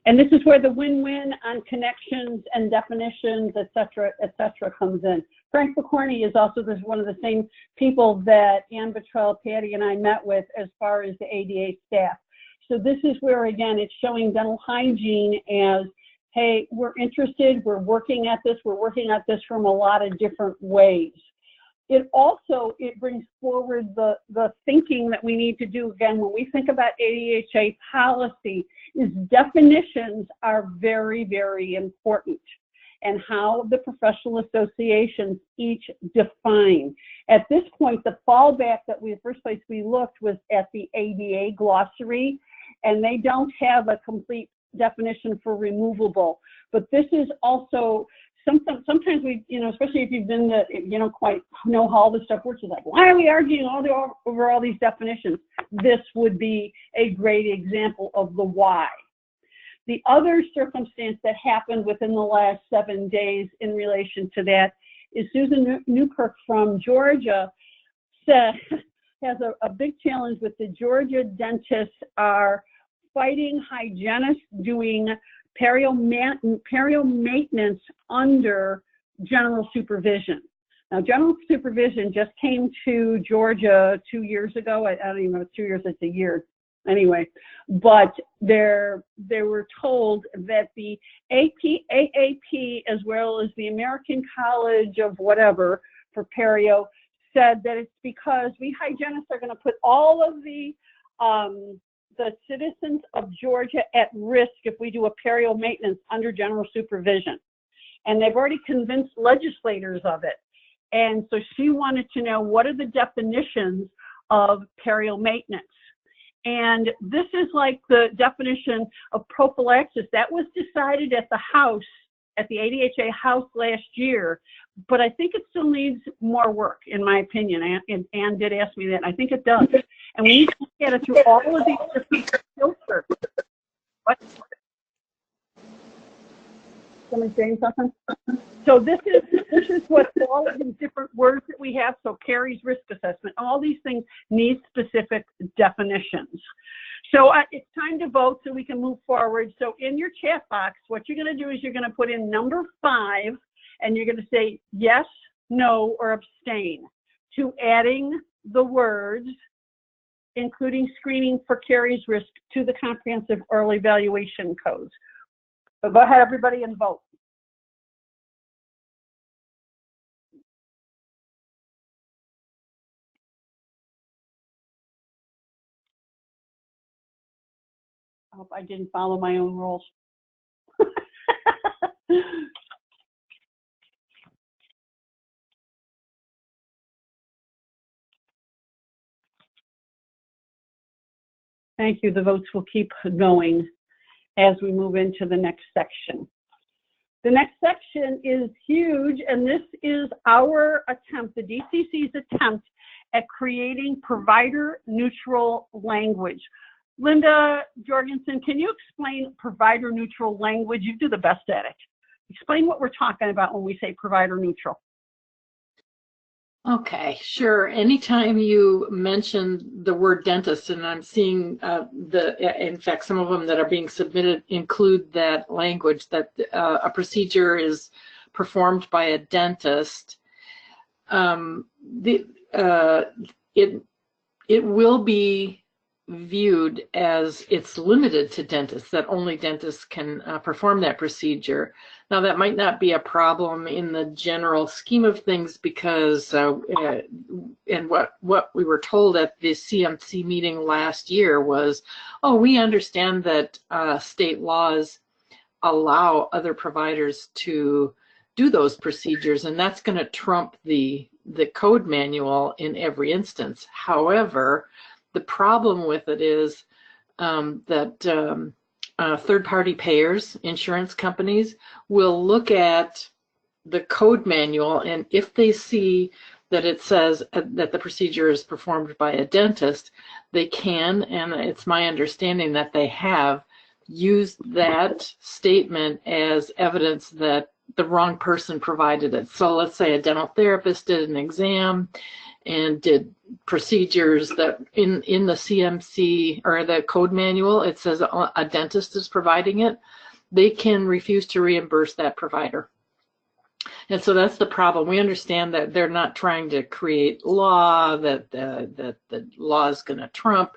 And this is where the win-win on connections and definitions, et cetera, comes in. Frank McCorney is also one of the same people that Ann Bottrell, Patty, and I met with as far as the ADA staff. So this is where, again, it's showing dental hygiene as, hey, we're interested, we're working at this from a lot of different ways. It brings forward the thinking that we need to do, again, when we think about ADHA policy, is definitions are very, very important, and how the professional associations each define. At this point, the fallback the first place we looked was at the ADA glossary, and they don't have a complete definition for removable. But this is also sometimes we, especially if you've been quite know how all this stuff works, it's like, why are we arguing over all these definitions? This would be a great example of the why. The other circumstance that happened within the last 7 days in relation to that is Susan Newkirk from Georgia has a big challenge with the Georgia dentists are fighting hygienists doing perio maintenance under general supervision. Now, general supervision just came to Georgia 2 years ago. I don't even know if 2 years, it's a year. Anyway, but they were told that the AAP, as well as the American College of whatever for perio, said that it's because we hygienists are going to put all of the citizens of Georgia at risk if we do a perio maintenance under general supervision. And they've already convinced legislators of it. And so she wanted to know, what are the definitions of perio maintenance? And this is like the definition of prophylaxis. That was decided at the House, at the ADHA House last year, but I think it still needs more work, in my opinion. And Ann did ask me that, and I think it does. And we need to look at it through all of these different filters. What? Somebody saying something? So this is what all of these different words that we have. So Carrie's risk assessment, all these things need specific definitions. So it's time to vote so we can move forward. So in your chat box, what you're going to do is you're going to put in number 5, and you're going to say yes, no, or abstain to adding the words, including screening for Carrie's risk, to the comprehensive oral evaluation codes. So go ahead, everybody, and vote. I hope I didn't follow my own rules. Thank you. The votes will keep going as we move into the next section. The next section is huge, and this is our attempt, the DCC's attempt at creating provider-neutral language. Linda Jorgensen, can you explain provider-neutral language? You do the best at it. Explain what we're talking about when we say provider-neutral. Okay, sure. Anytime you mention the word dentist, and I'm seeing in fact, some of them that are being submitted include that language, that a procedure is performed by a dentist, it will be viewed as it's limited to dentists, that only dentists can perform that procedure. Now, that might not be a problem in the general scheme of things, because and what we were told at the CMC meeting last year was, oh, we understand that state laws allow other providers to do those procedures, and that's going to trump the code manual in every instance. However, the problem with it is that third-party payers, insurance companies, will look at the code manual, and if they see that it says that the procedure is performed by a dentist, they can, and it's my understanding that they have, used that statement as evidence that the wrong person provided it. So let's say a dental therapist did an exam, and did procedures that in the CMC or the code manual, it says a dentist is providing it, they can refuse to reimburse that provider. And so that's the problem. We understand that they're not trying to create law, that the law is going to trump,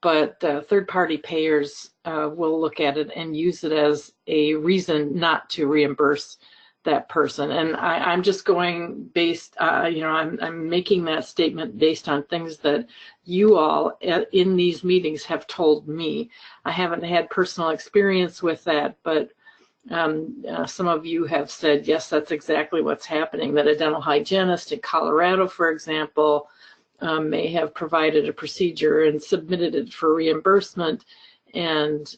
but third-party payers will look at it and use it as a reason not to reimburse that person. And I'm just going based, I'm making that statement based on things that you all in these meetings have told me. I haven't had personal experience with that, but some of you have said, yes, that's exactly what's happening, that a dental hygienist in Colorado, for example, may have provided a procedure and submitted it for reimbursement and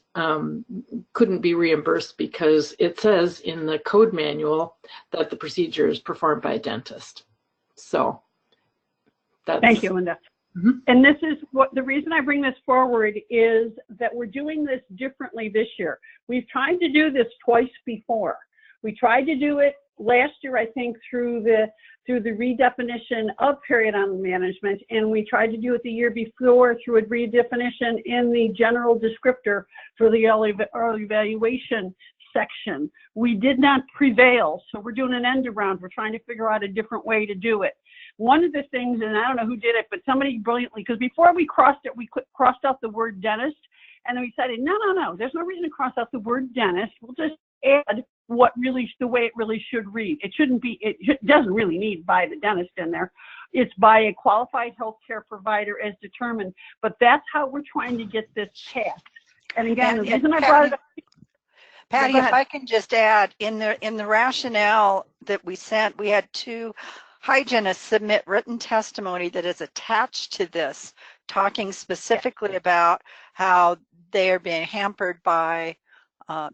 couldn't be reimbursed because it says in the code manual that the procedure is performed by a dentist. So that's... Thank you, Linda. Mm-hmm. And this is what the reason I bring this forward is that we're doing this differently this year. We've tried to do this twice before. We tried to do it last year, I think, through the redefinition of periodontal management, and we tried to do it the year before through a redefinition in the general descriptor for the early evaluation section. We did not prevail, so we're doing an end around. We're trying to figure out a different way to do it. One of the things, and I don't know who did it, but somebody brilliantly, because before we crossed it, we crossed out the word dentist, and then we decided, no, there's no reason to cross out the word dentist. We'll just add the way it really should read. It shouldn't be, it doesn't really need by the dentist in there. It's by a qualified healthcare provider as determined, but that's how we're trying to get this passed. And again, the reason I brought it up. Patty, if I can just add, in the rationale that we sent, we had 2 hygienists submit written testimony that is attached to this, talking specifically about how they are being hampered by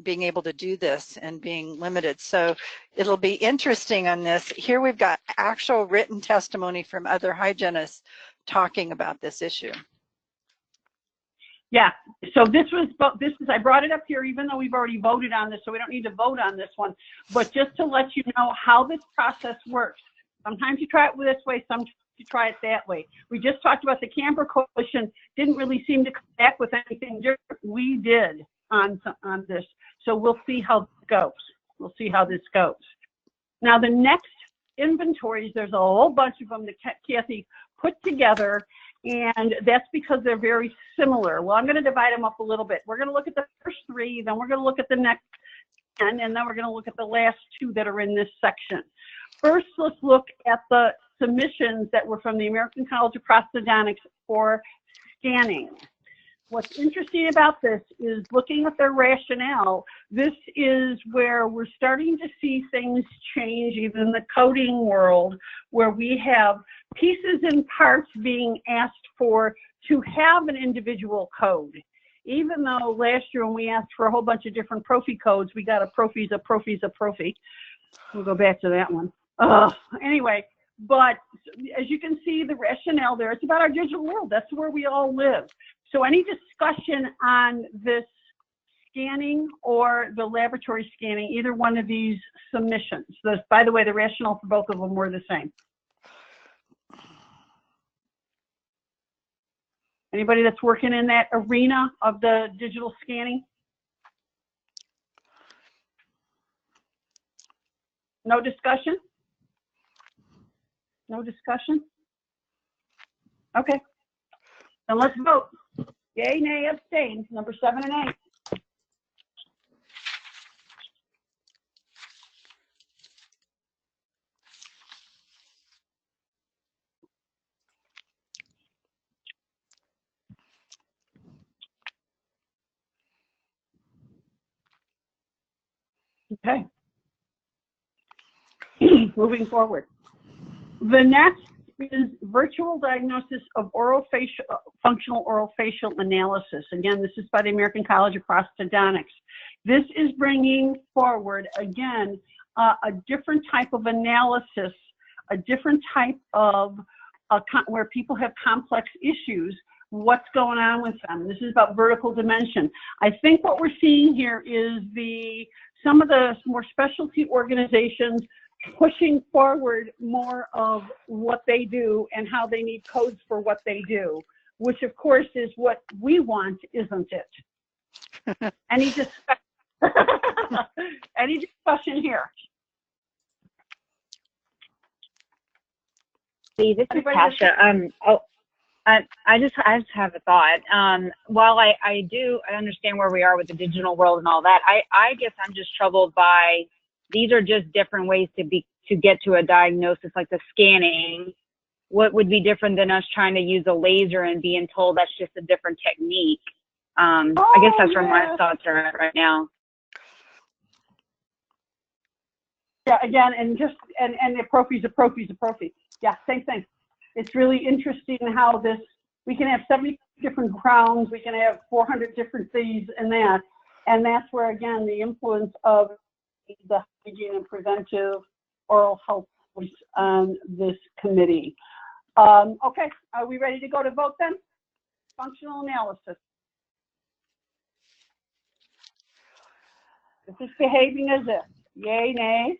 being able to do this and being limited. So it'll be interesting on this. Here we've got actual written testimony from other hygienists talking about this issue. Yeah, so I brought it up here even though we've already voted on this, so we don't need to vote on this one, but just to let you know how this process works. Sometimes you try it this way, sometimes you try it that way. We just talked about the Camper Coalition, didn't really seem to come back with anything different. We did on this, so we'll see how this goes. We'll see how this goes. Now the next inventories, there's a whole bunch of them that Kathy put together, and that's because they're very similar. Well, I'm going to divide them up a little bit. We're going to look at the first 3, then we're going to look at the next 10, and then we're going to look at the last 2 that are in this section. First, let's look at the submissions that were from the American College of Prosthodontics for scanning. What's interesting about this is looking at their rationale. This is where we're starting to see things change, even in the coding world, where we have pieces and parts being asked for to have an individual code. Even though last year when we asked for a whole bunch of different Profi codes, we got a Profi's a Profi's a Profi. We'll go back to that one. Anyway, but as you can see the rationale there, it's about our digital world. That's where we all live. So any discussion on this scanning or the laboratory scanning, either one of these submissions. By the way, the rationale for both of them were the same. Anybody that's working in that arena of the digital scanning? No discussion? No discussion? Okay. Then let's vote. Yay, nay, abstain. Number 7 and 8. Okay. Moving forward. The next is virtual diagnosis of functional orofacial analysis. Again, this is by the American College of Prosthodontics. This is bringing forward, again, a different type of analysis, a different type of where people have complex issues, what's going on with them. This is about vertical dimension. I think what we're seeing here is some of the more specialty organizations pushing forward more of what they do and how they need codes for what they do, which of course is what we want, isn't it? Any discussion here? This is Tasha. I just have a thought. While I understand where we are with the digital world and all that, I guess I'm just troubled by these are just different ways to get to a diagnosis, like the scanning. What would be different than us trying to use a laser and being told that's just a different technique? I guess that's where my thoughts are at right now. Yeah, again, and the prophy's a prophy's a prophy. Yeah, same thing. It's really interesting how we can have 70 different crowns, we can have 400 different things and that's where, again, the influence of the hygiene and preventive oral health was on this committee. Okay, are we ready to go to vote then? Functional analysis. This is behaving as if. Yay, nay?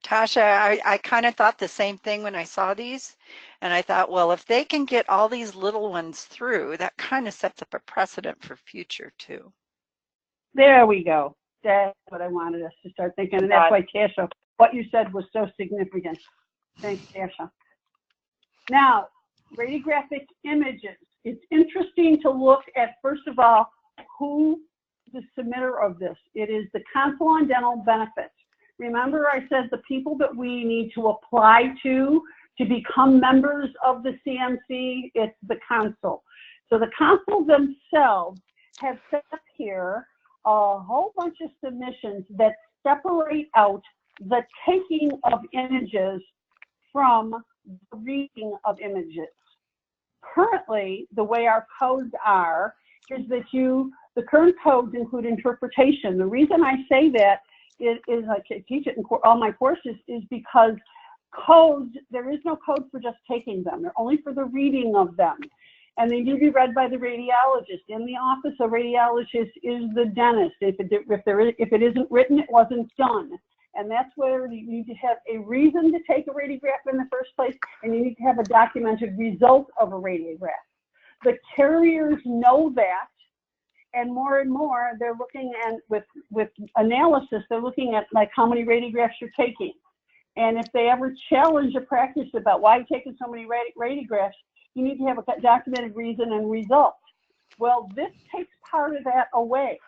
Tasha, I kind of thought the same thing when I saw these, and I thought, well, if they can get all these little ones through, that kind of sets up a precedent for future too. There we go. That's what I wanted us to start thinking, and that's why, Tasha, what you said was so significant. Thanks, Tasha. Now, radiographic images. It's interesting to look at, first of all, who the submitter of this. It is the Council on Dental Benefits. Remember I said the people that we need to apply to become members of the CMC, it's the council. So the council themselves have set up here a whole bunch of submissions that separate out the taking of images from the reading of images. Currently, the way our codes are is that the current codes include interpretation. The reason I say that is I teach it in all my courses is because codes, there is no code for just taking them. They're only for the reading of them. And they need to be read by the radiologist. In the office, a radiologist is the dentist. If it isn't written, it wasn't done. And that's where you need to have a reason to take a radiograph in the first place, and you need to have a documented result of a radiograph. The carriers know that, and more, they're looking at, with analysis, they're looking at like how many radiographs you're taking. And if they ever challenge a practice about why you're taking so many radiographs, you need to have a documented reason and result. Well, this takes part of that away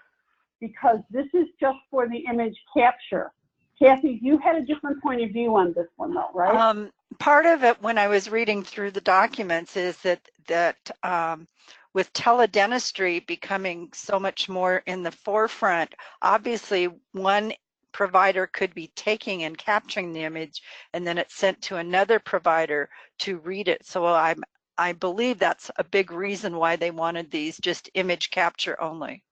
because this is just for the image capture. Kathy, you had a different point of view on this one though, right? Part of it when I was reading through the documents is that with teledentistry becoming so much more in the forefront, obviously one provider could be taking and capturing the image and then it's sent to another provider to read it. So I believe that's a big reason why they wanted these just image capture only.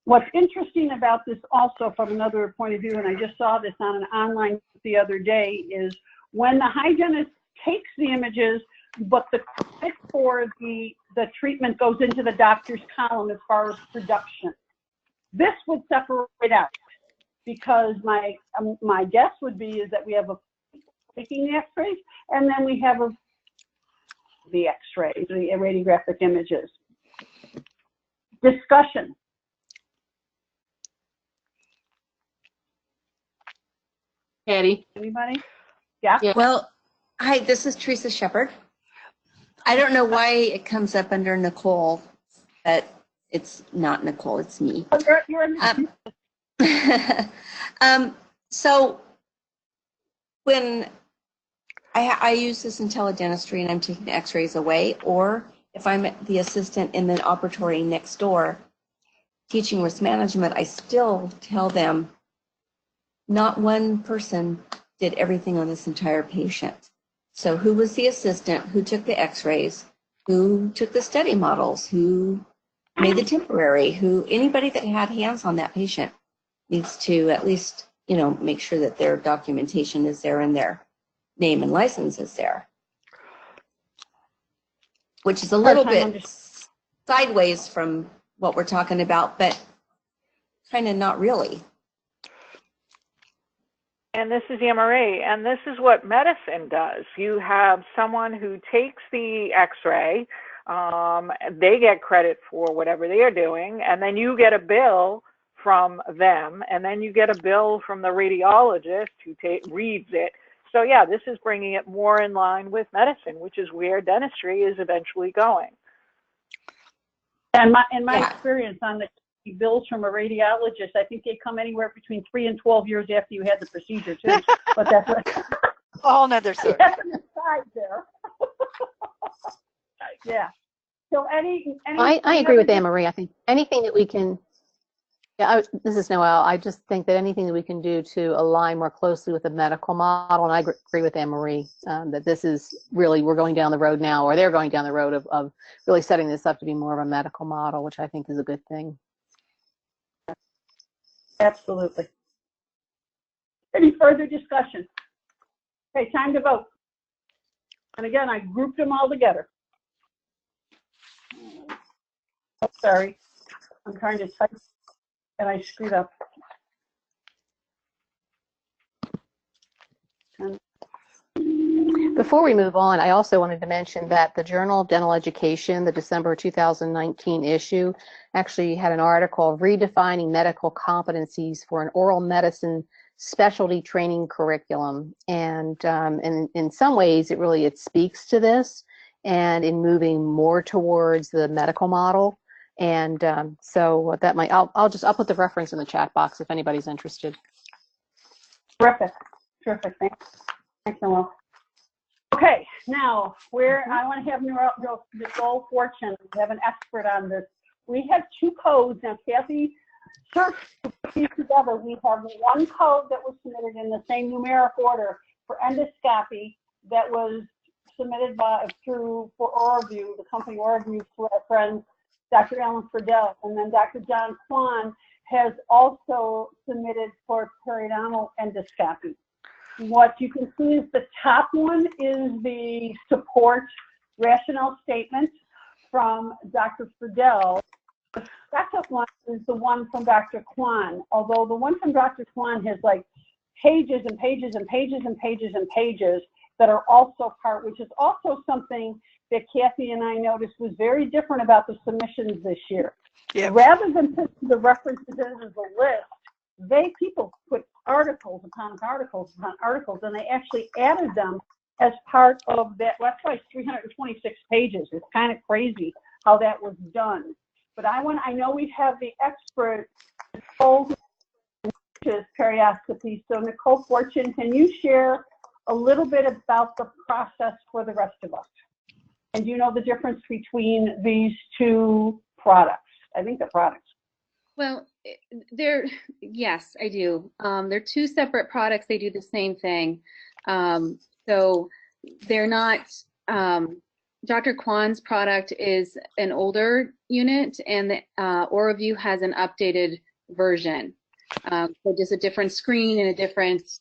What's interesting about this also from another point of view, and I just saw this on an online the other day, is when the hygienist takes the images, but the credit for the treatment goes into the doctor's column as far as production. This would separate out because my guess would be is that we have a taking the x-rays and then we have the x-rays, the radiographic images. Discussion. Patty? Anybody? Yeah? Well, hi, this is Teresa Shepard. I don't know why it comes up under Nicole, but it's not Nicole, it's me. So when I use this in teledentistry and I'm taking the x-rays away, or if I'm the assistant in the operatory next door teaching risk management, I still tell them not one person did everything on this entire patient. So who was the assistant, who took the x-rays, who took the study models, who made the temporary, anybody that had hands on that patient needs to at least, make sure that their documentation is there and their name and license is there. Which is a little bit sideways from what we're talking about, but kind of not really. And this is Anne-Marie, and this is what medicine does. You have someone who takes the x-ray, they get credit for whatever they are doing, and then you get a bill from them, and then you get a bill from the radiologist who reads it. So yeah, this is bringing it more in line with medicine, which is where dentistry is eventually going. And in my experience on the bills from a radiologist, I think they come anywhere between 3 and 12 years after you had the procedure too. But that's a whole nother story. That's an aside there. Yeah. So I agree with Anne-Marie. I think anything that we can, this is Noelle. I just think that anything that we can do to align more closely with the medical model, and I agree with Anne-Marie, that this is really, we're going down the road now, or they're going down the road of really setting this up to be more of a medical model, which I think is a good thing. Absolutely. Any further discussion? Okay, time to vote. And again, I grouped them all together. Oh, sorry, I'm trying to type and I screwed up. Before we move on, I also wanted to mention that the Journal of Dental Education, the December 2019 issue, actually had an article redefining medical competencies for an oral medicine specialty training curriculum. And in some ways, it speaks to this and in moving more towards the medical model. And so that might, I'll put the reference in the chat box if anybody's interested. Terrific, terrific, thanks Noelle. Okay, now I want to have Nicole Fortune, we have an expert on this. We have 2 codes. Now, Kathy searched these together. We have one code that was submitted in the same numeric order for endoscopy that was submitted for OraView, the company OraView, to our friend Dr. Alan Friedel, and then Dr. John Kwan has also submitted for periodontal endoscopy. What you can see is the top one is the support rationale statement from Dr. Friedel. The second one is the one from Dr. Kwan, although the one from Dr. Kwan has like pages and pages and pages and pages and pages that are also part, which is also something that Kathy and I noticed was very different about the submissions this year. Yep. Rather than put the references in as a list, people put articles upon articles upon articles, and they actually added them as part of that. Well, that's why it's 326 pages. It's kind of crazy how that was done. But I know we have the expert, Nicole, which is perioscopy. So Nicole Fortune, can you share a little bit about the process for the rest of us? And do you know the difference between these 2 products? I think they're products. Well, yes, I do. They're 2 separate products. They do the same thing. So they're not, Dr. Kwan's product is an older unit, and the OraView has an updated version. So just a different screen and a different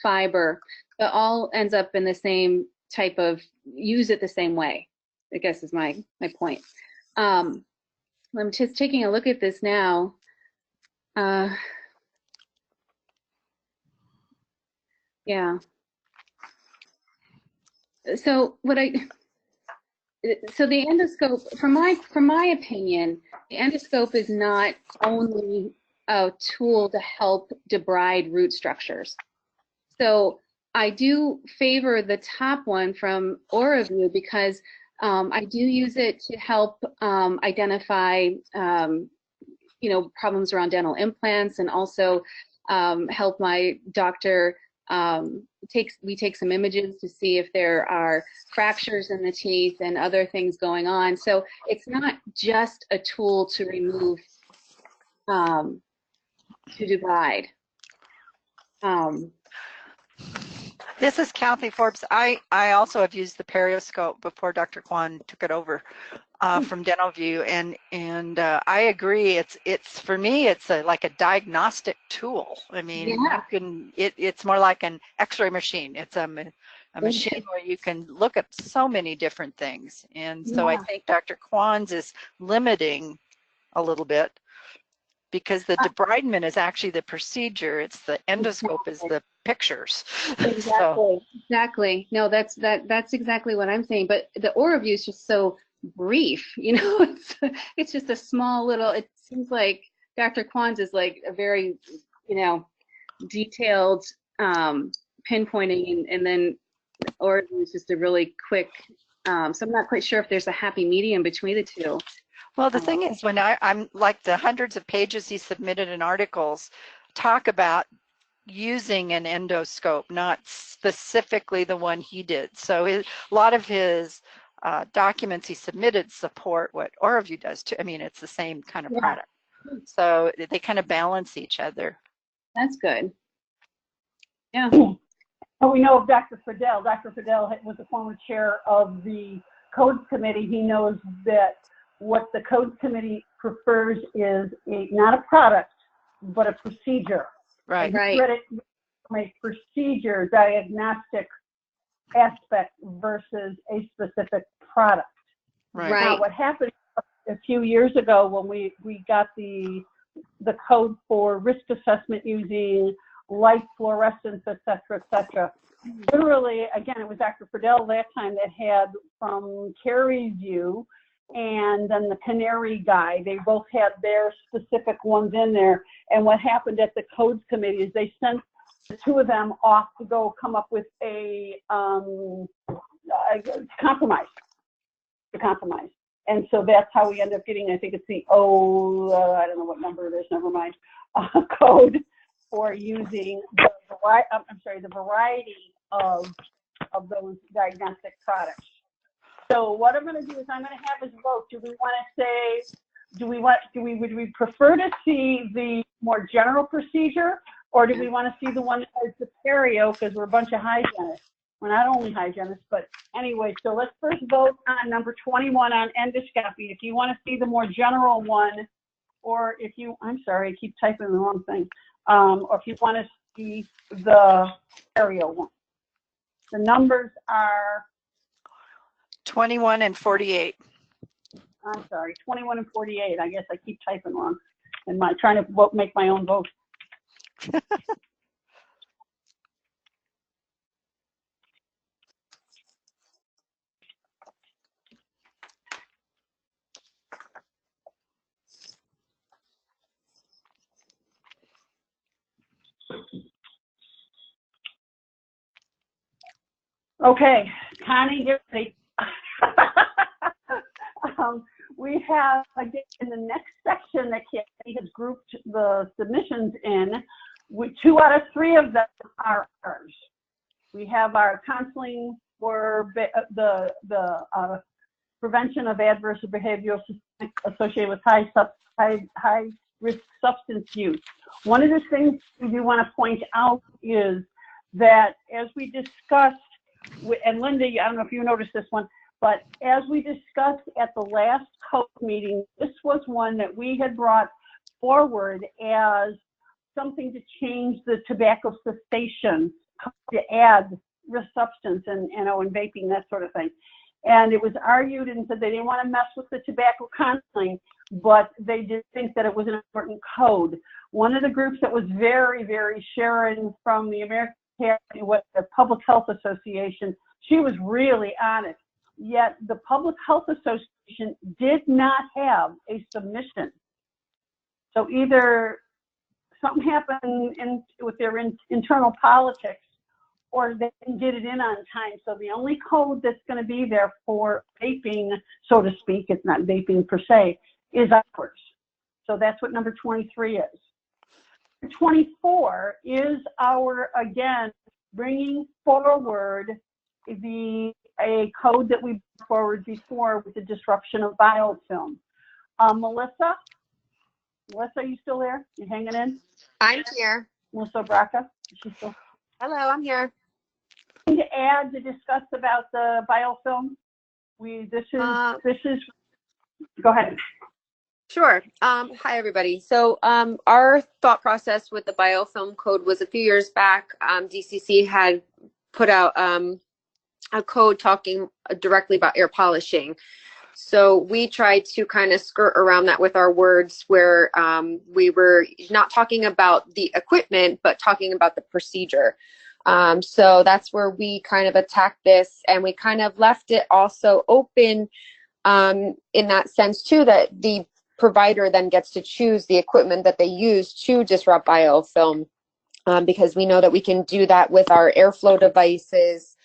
fiber. But all ends up in the same type of, use it the same way, I guess is my point. I'm just taking a look at this now. Yeah. So so the endoscope, from my opinion, the endoscope is not only a tool to help debride root structures. So I do favor the top one from OraView because I do use it to help identify, problems around dental implants, and also help my doctor. We take some images to see if there are fractures in the teeth and other things going on. So it's not just a tool to remove, to divide. This is Kathy Forbes. I also have used the perioscope before Dr. Kwan took it over from DentalView, and I agree. It's for me, it's like a diagnostic tool. I mean, you can. It's more like an X-ray machine. It's a machine where you can look at so many different things, and so I think Dr. Kwan's is limiting a little bit because the debridement is actually the procedure. It's the endoscope is the pictures. Exactly. Exactly. No, that's exactly what I'm saying. But the OraView is just so brief. You know, it's just a small little. It seems like Dr. Kwan's is like a very, you know, detailed pinpointing, and then OraView is just a really quick. So I'm not quite sure if there's a happy medium between the two. Well, the thing is, when I'm like the hundreds of pages he submitted in articles talk about using an endoscope, not specifically the one he did. So a lot of his documents he submitted support what OraView does too. I mean, it's the same kind of product. So they kind of balance each other. That's good. Yeah. And we know of Dr. Friedel. Dr. Friedel was the former chair of the Codes Committee. He knows that what the Codes Committee prefers is not a product, but a procedure. Right. And he read it from a procedure diagnostic aspect versus a specific product. Right. Now, what happened a few years ago when we got the code for risk assessment using light fluorescence, et cetera, literally, again, it was Dr. Friedel that time that had from Carrie's view and then the Canary guy, they both had their specific ones in there. And what happened at the Codes Committee is they sent the two of them off to go come up with a compromise. And so that's how we end up getting, I think it's the I don't know what number it is, never mind, code for using the variety of those diagnostic products. So what I'm going to do is I'm going to have us vote. Do we want to say, would we prefer to see the more general procedure, or do we want to see the one that has the perio, because we're a bunch of hygienists? We're not only hygienists, but anyway, so let's first vote on number 21 on endoscopy. If you want to see the more general one, or if you, I'm sorry, I keep typing the wrong thing, or if you want to see the perio one. The numbers are 21 and 48. I'm sorry, 21 and 48. I guess I keep typing wrong and trying to make my own vote. Okay, Connie, get ready. We have, again, in the next section that Kathy has grouped the submissions in, 2 out of 3 of them are ours. We have our counseling for the prevention of adverse behavioral associated with high risk substance use. One of the things we do want to point out is that as we discussed, and Linda, I don't know if you noticed this one, but as we discussed at the last code meeting, this was one that we had brought forward as something to change the tobacco cessation to add risk substance and vaping, that sort of thing. And it was argued and said they didn't want to mess with the tobacco counseling, but they did think that it was an important code. One of the groups that was very, very Sharon from the American Public Health Association, she was really on it. Yet the Public Health Association did not have a submission. So either something happened with their internal politics, or they didn't get it in on time. So the only code that's going to be there for vaping, so to speak, it's not vaping per se, is ours. So that's what number 23 is. 24 is our, again, bringing forward a code that we brought forward before with the disruption of biofilm. Melissa, are you still there? You hanging in? I'm here. Melissa Braca, is she still? Hello, I'm here. To add to discuss about the biofilm, this is. Go ahead. Sure. Hi, everybody. So our thought process with the biofilm code was a few years back. DCC had put out a code talking directly about air polishing. So we tried to kind of skirt around that with our words where we were not talking about the equipment, but talking about the procedure. So that's where we kind of attacked this, and we kind of left it also open in that sense too, that the provider then gets to choose the equipment that they use to disrupt biofilm, because we know that we can do that with our airflow devices.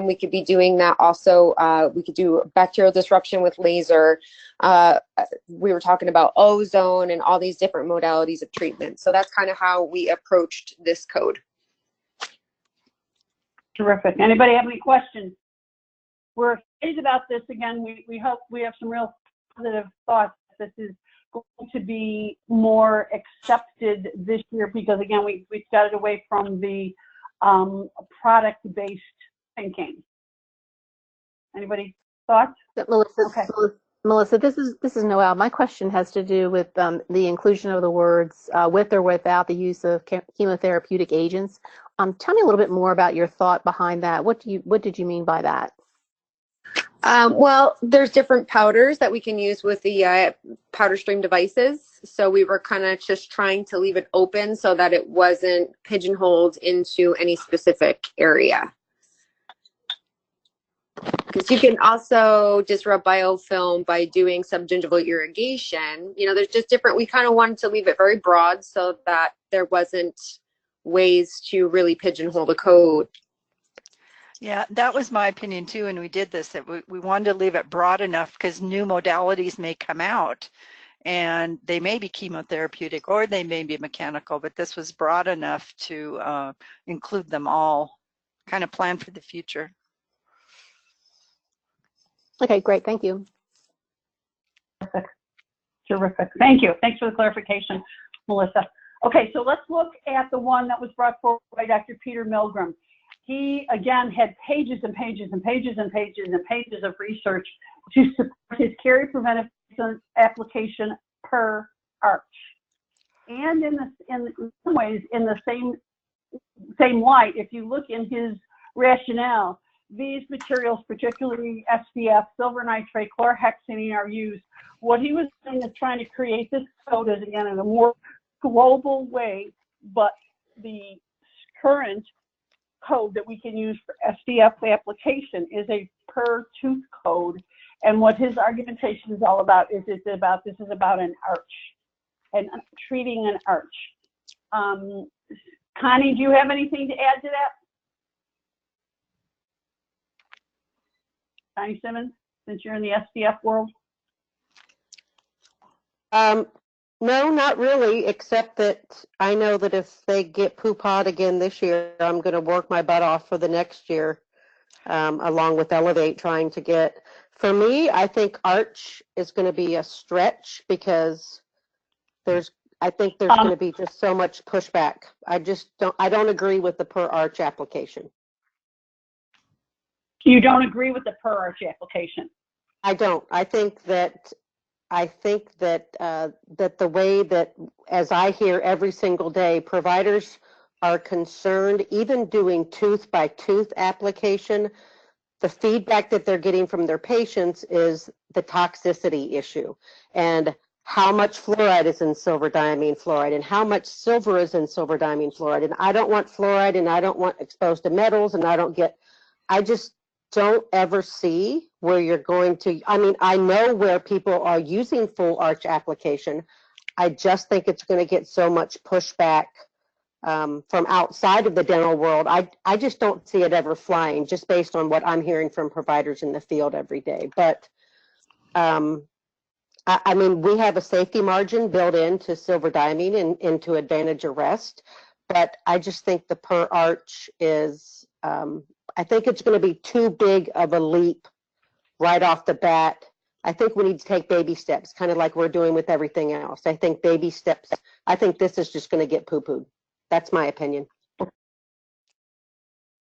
We could be doing that also. We could do bacterial disruption with laser. We were talking about ozone and all these different modalities of treatment. So that's kind of how we approached this code. Terrific. Anybody have any questions? We're excited about this. Again, we hope we have some real positive thoughts. This is going to be more accepted this year because, again, we got it away from the product-based thinking. Anybody thoughts? Melissa, Okay. Melissa, this is Noelle. My question has to do with the inclusion of the words with or without the use of chemotherapeutic agents. Tell me a little bit more about your thought behind that. What did you mean by that? Well, there's different powders that we can use with the powder stream devices. So we were kind of just trying to leave it open so that it wasn't pigeonholed into any specific area. Because you can also disrupt biofilm by doing subgingival irrigation. You know, there's just different, we kind of wanted to leave it very broad so that there wasn't ways to really pigeonhole the code. Yeah, that was my opinion too, and we did this, that we wanted to leave it broad enough because new modalities may come out and they may be chemotherapeutic or they may be mechanical, but this was broad enough to include them all, kind of plan for the future. Okay, great. Thank you. Terrific. Thank you. Thanks for the clarification, Melissa. Okay, so let's look at the one that was brought forward by Dr. Peter Milgram. He, again, had pages and pages and pages and pages and pages of research to support his carrier preventive application per arch. And in some ways, in the same light, if you look in his rationale, these materials, particularly SPF, silver nitrate, chlorhexidine, are used. What he was doing is trying to create this code as, again, in a more global way, but the current code that we can use for SDF application is a per tooth code. And what his argumentation is all about is this is about an arch and treating an arch. Connie, do you have anything to add to that? Connie Simmons, since you're in the SDF world? No, not really, except that I know that if they get poo-pod again this year, I'm going to work my butt off for the next year, along with Elevate, trying to get, for me, I think Arch is going to be a stretch because I think there's going to be just so much pushback. I don't agree with the per Arch application. You don't agree with the per Arch application? I don't. I think that that the way that, as I hear every single day, providers are concerned, even doing tooth by tooth application, the feedback that they're getting from their patients is the toxicity issue and how much fluoride is in silver diamine fluoride and how much silver is in silver diamine fluoride. And I don't want fluoride and I don't want exposed to metals and I just don't ever see where you're going to, I mean, I know where people are using full arch application. I just think it's going to get so much pushback from outside of the dental world. I just don't see it ever flying, just based on what I'm hearing from providers in the field every day. But I mean, we have a safety margin built into silver diamine and into Advantage Arrest, but I just think the per arch is, I think it's going to be too big of a leap right off the bat. I think we need to take baby steps, kind of like we're doing with everything else. I think baby steps. I think this is just going to get poo-pooed. That's my opinion.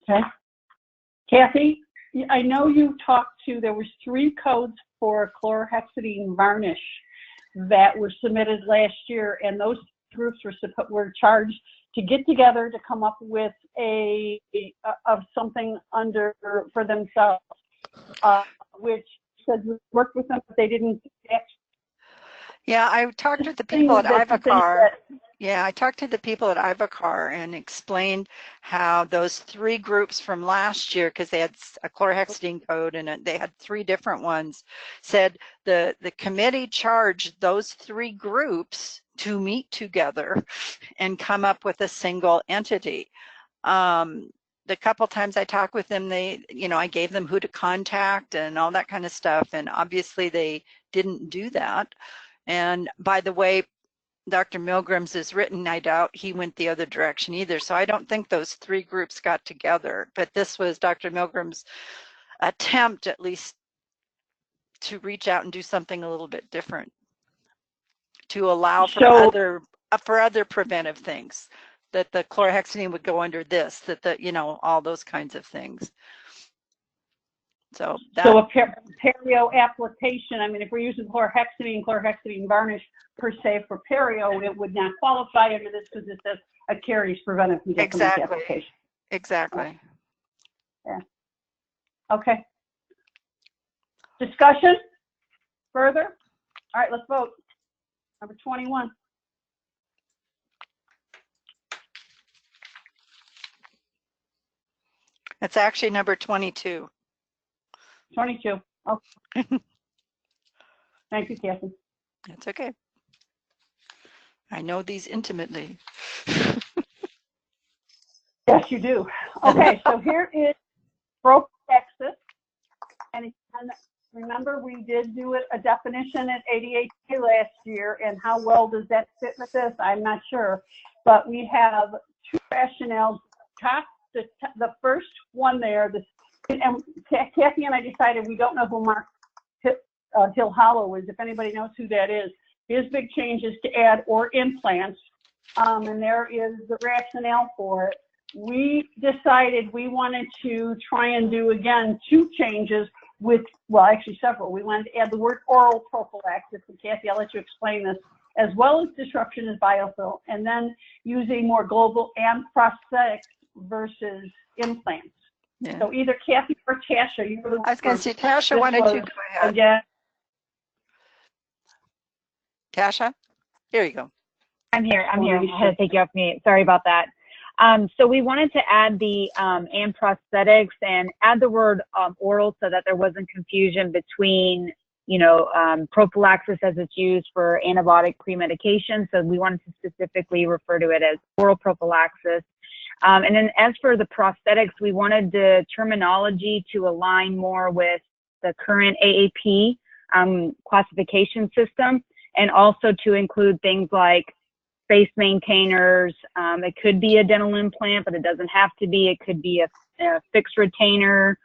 Okay. Kathy, I know you talked to, there was 3 codes for chlorhexidine varnish that were submitted last year, and those groups were charged to get together to come up with of something for themselves, which said you worked with them, but they didn't. Yeah, I talked to the people at That you think Ivoclar. that- Yeah, I talked to the people at Ivoclar and explained how those 3 groups from last year, because they had a chlorhexidine code and they had 3 different ones, said the committee charged those 3 groups to meet together and come up with a single entity. The couple times I talked with them, I gave them who to contact and all that kind of stuff, and obviously they didn't do that. And by the way, Dr. Milgram's is written, I doubt he went the other direction either. So I don't think those 3 groups got together, but this was Dr. Milgram's attempt at least to reach out and do something a little bit different, to allow for other preventive things, that the chlorhexidine would go under this, that all those kinds of things. So a perio application, I mean, if we're using chlorhexidine varnish per se for perio, it would not qualify under this because it says a caries preventive application. Exactly. Yeah. Okay. Discussion further? All right, let's vote. Number 21. It's actually number 22. 22. Okay. Thank you, Kathy. That's okay. I know these intimately. Yes, you do. Okay, so here is prophylaxis. And again, remember, we did do a definition at ADHD last year, and how well does that fit with this? I'm not sure. But we have 2 rationales. The first one there, and Kathy and I decided we don't know who Mark Hill Hollow is. If anybody knows who that is, his big change is to add or implants, and there is the rationale for it. We decided we wanted to try and do, again, 2 changes with, well, actually several. We wanted to add the word oral prophylaxis, and Kathy, I'll let you explain this, as well as disruption as biofilm, and then using more global and prosthetics versus implants. Yeah. So either Kathy or Tasha. I was going to say, Tasha, why don't you go ahead? Again. Tasha, here you go. I'm here. I had to take you off mute. Sorry about that. So we wanted to add the and prosthetics and add the word oral so that there wasn't confusion between, prophylaxis as it's used for antibiotic pre-medication. So we wanted to specifically refer to it as oral prophylaxis. And then as for the prosthetics, we wanted the terminology to align more with the current AAP classification system, and also to include things like face maintainers. It could be a dental implant, but it doesn't have to be. It could be a fixed retainer,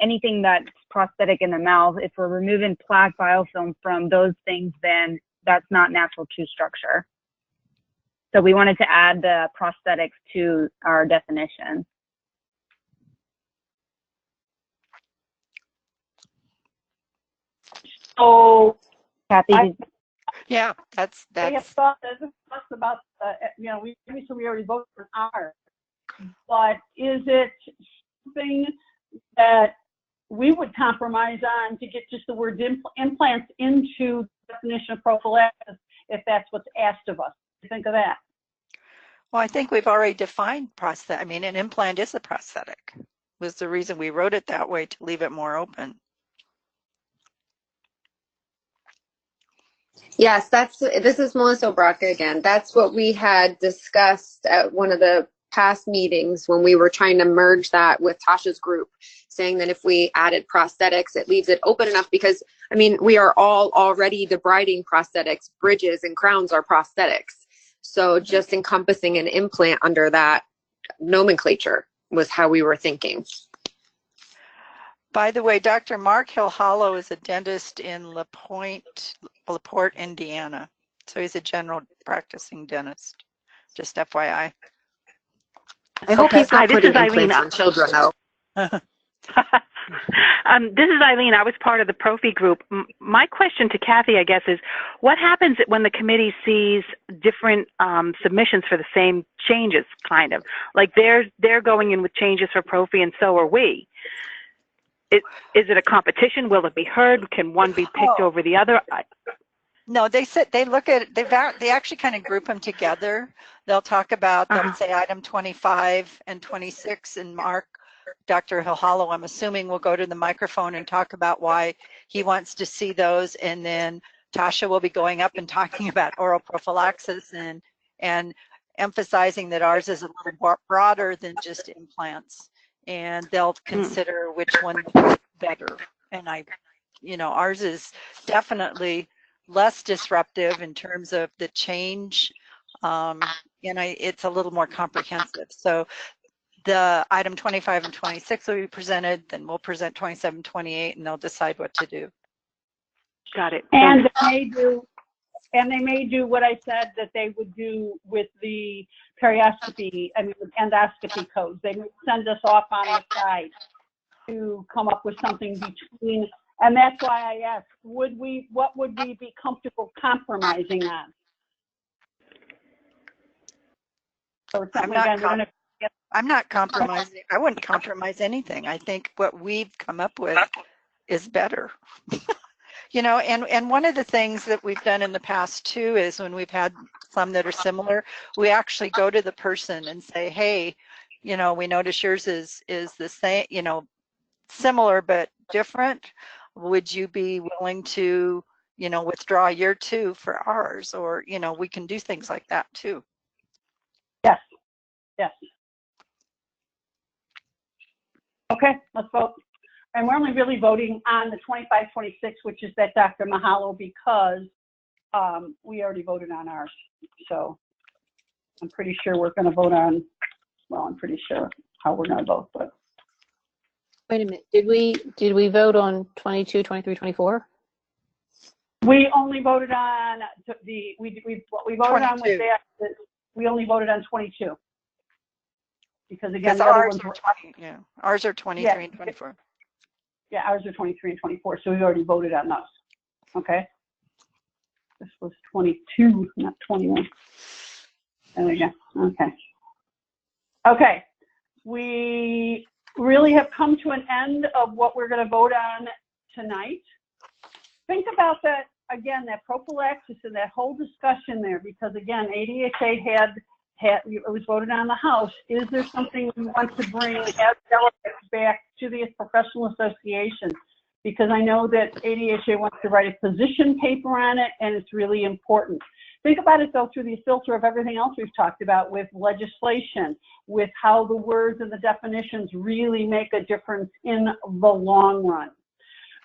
anything that's prosthetic in the mouth. If we're removing plaque biofilm from those things, then that's not natural tooth structure. So we wanted to add the prosthetics to our definition. So, Kathy, yeah, that's. I have thought about, we already voted for R, but is it something that we would compromise on to get just the word implants into the definition of prophylaxis if that's what's asked of us? What do you think of that? Well, I think we've already defined prosthetic. I mean, an implant is a prosthetic. Was the reason we wrote it that way, to leave it more open. Yes, this is Melissa Obraka again. That's what we had discussed at one of the past meetings when we were trying to merge that with Tasha's group, saying that if we added prosthetics, it leaves it open enough because, I mean, we are all already debriding prosthetics. Bridges and crowns are prosthetics. So just encompassing an implant under that nomenclature was how we were thinking. By the way, Dr. Mark Hill Hollow is a dentist in LaPorte, Indiana. So he's a general practicing dentist. Just FYI. I hope he's not putting implants on children, though. This is Eileen. I was part of the Profi group. My question to Kathy, I guess, is what happens when the committee sees different submissions for the same changes, kind of? Like they're going in with changes for Profi and so are we. Is it a competition? Will it be heard? Can one be picked over the other? No, they said they look at they actually kind of group them together. They'll talk about they'll say item 25 and 26, and Dr. Hilhalo, I'm assuming, will go to the microphone and talk about why he wants to see those, and then Tasha will be going up and talking about oral prophylaxis and emphasizing that ours is a little more broader than just implants, and they'll consider which one is better. And ours is definitely less disruptive in terms of the change, and it's a little more comprehensive. So the item 25 and 26 will be presented, then we'll present 27, 28, and they'll decide what to do. Got it. And they may do what I said that they would do with the endoscopy codes. They may send us off on the side to come up with something between. And that's why I asked, what would we be comfortable compromising on? So I'm not compromising. I wouldn't compromise anything. I think what we've come up with is better. And one of the things that we've done in the past too is when we've had some that are similar, we actually go to the person and say, hey, we notice yours is the same, similar but different. Would you be willing to, withdraw year 2 for ours? Or, we can do things like that too. Yes. Yes. Okay, let's vote. And we're only really voting on the 25, 26, which is that Dr. Mahalo, because we already voted on ours. So I'm pretty sure we're going to vote on, well, I'm pretty sure how we're going to vote, but. Wait a minute. Did we vote on 22, 23, 24? We only voted on what we voted 22. On was that we only voted on 22. Because again, the other ones were 20, yeah. Ours are 23 and 24. Yeah, ours are 23 and 24, so we already voted on those. Okay. This was 22, not 21. There we go. Okay. Okay. We really have come to an end of what we're going to vote on tonight. Think about that again, that prophylaxis and that whole discussion there, because again, ADHA it was voted on the House. Is there something we want to bring as delegates back to the professional association? Because I know that ADHA wants to write a position paper on it, and it's really important. Think about it, though, through the filter of everything else we've talked about with legislation, with how the words and the definitions really make a difference in the long run.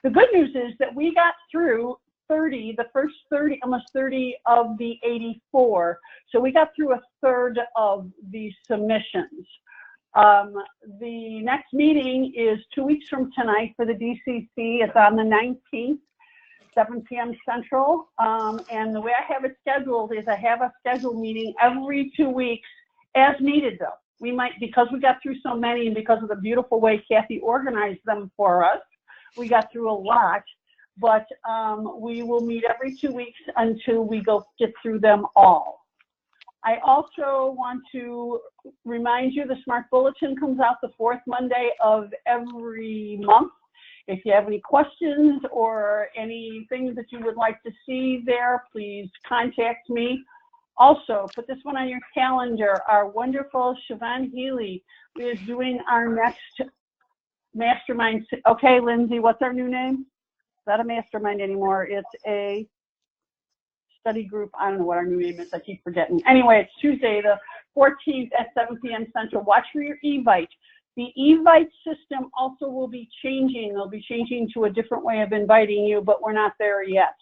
The good news is that we got through the first 30, almost 30 of the 84. So we got through a third of the submissions. The next meeting is 2 weeks from tonight for the DCC. It's on the 19th, 7 p.m. Central. And the way I have it scheduled is I have a scheduled meeting every 2 weeks as needed, though. We might, because we got through so many and because of the beautiful way Kathy organized them for us, we got through a lot. But we will meet every 2 weeks until we get through them all. I also want to remind you the Smart Bulletin comes out the 4th Monday of every month. If you have any questions or anything that you would like to see there, please contact me. Also, put this one on your calendar. Our wonderful Siobhan Healy is doing our next mastermind. Okay, Lindsay, what's our new name? Not a mastermind anymore. It's a study group. I don't know what our new name is. I keep forgetting. Anyway, it's Tuesday, the 14th at 7 p.m. Central. Watch for your Evite. The Evite system also will be changing. They'll be changing to a different way of inviting you, but we're not there yet.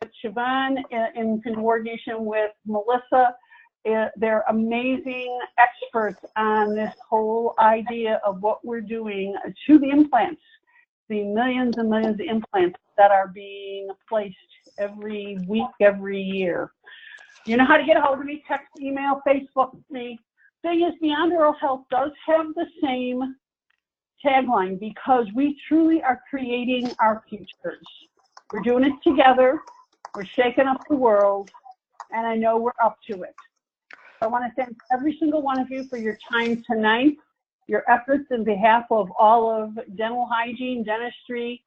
But Siobhan, in coordination with Melissa, they're amazing experts on this whole idea of what we're doing to the implants. The millions and millions of implants that are being placed every week, every year. You know how to get a hold of me, text, email, Facebook me. Thing is, Beyond Oral Health does have the same tagline because we truly are creating our futures. We're doing it together. We're shaking up the world, and I know we're up to it. I want to thank every single one of you for your time tonight. your efforts in behalf of all of dental hygiene, dentistry,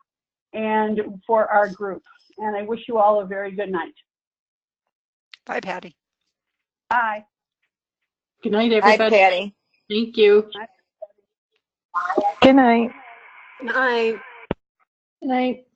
and for our group. And I wish you all a very good night. Bye, Patty. Bye. Good night, everybody. Hi, Patty. Thank you. Good night. Night. Good night.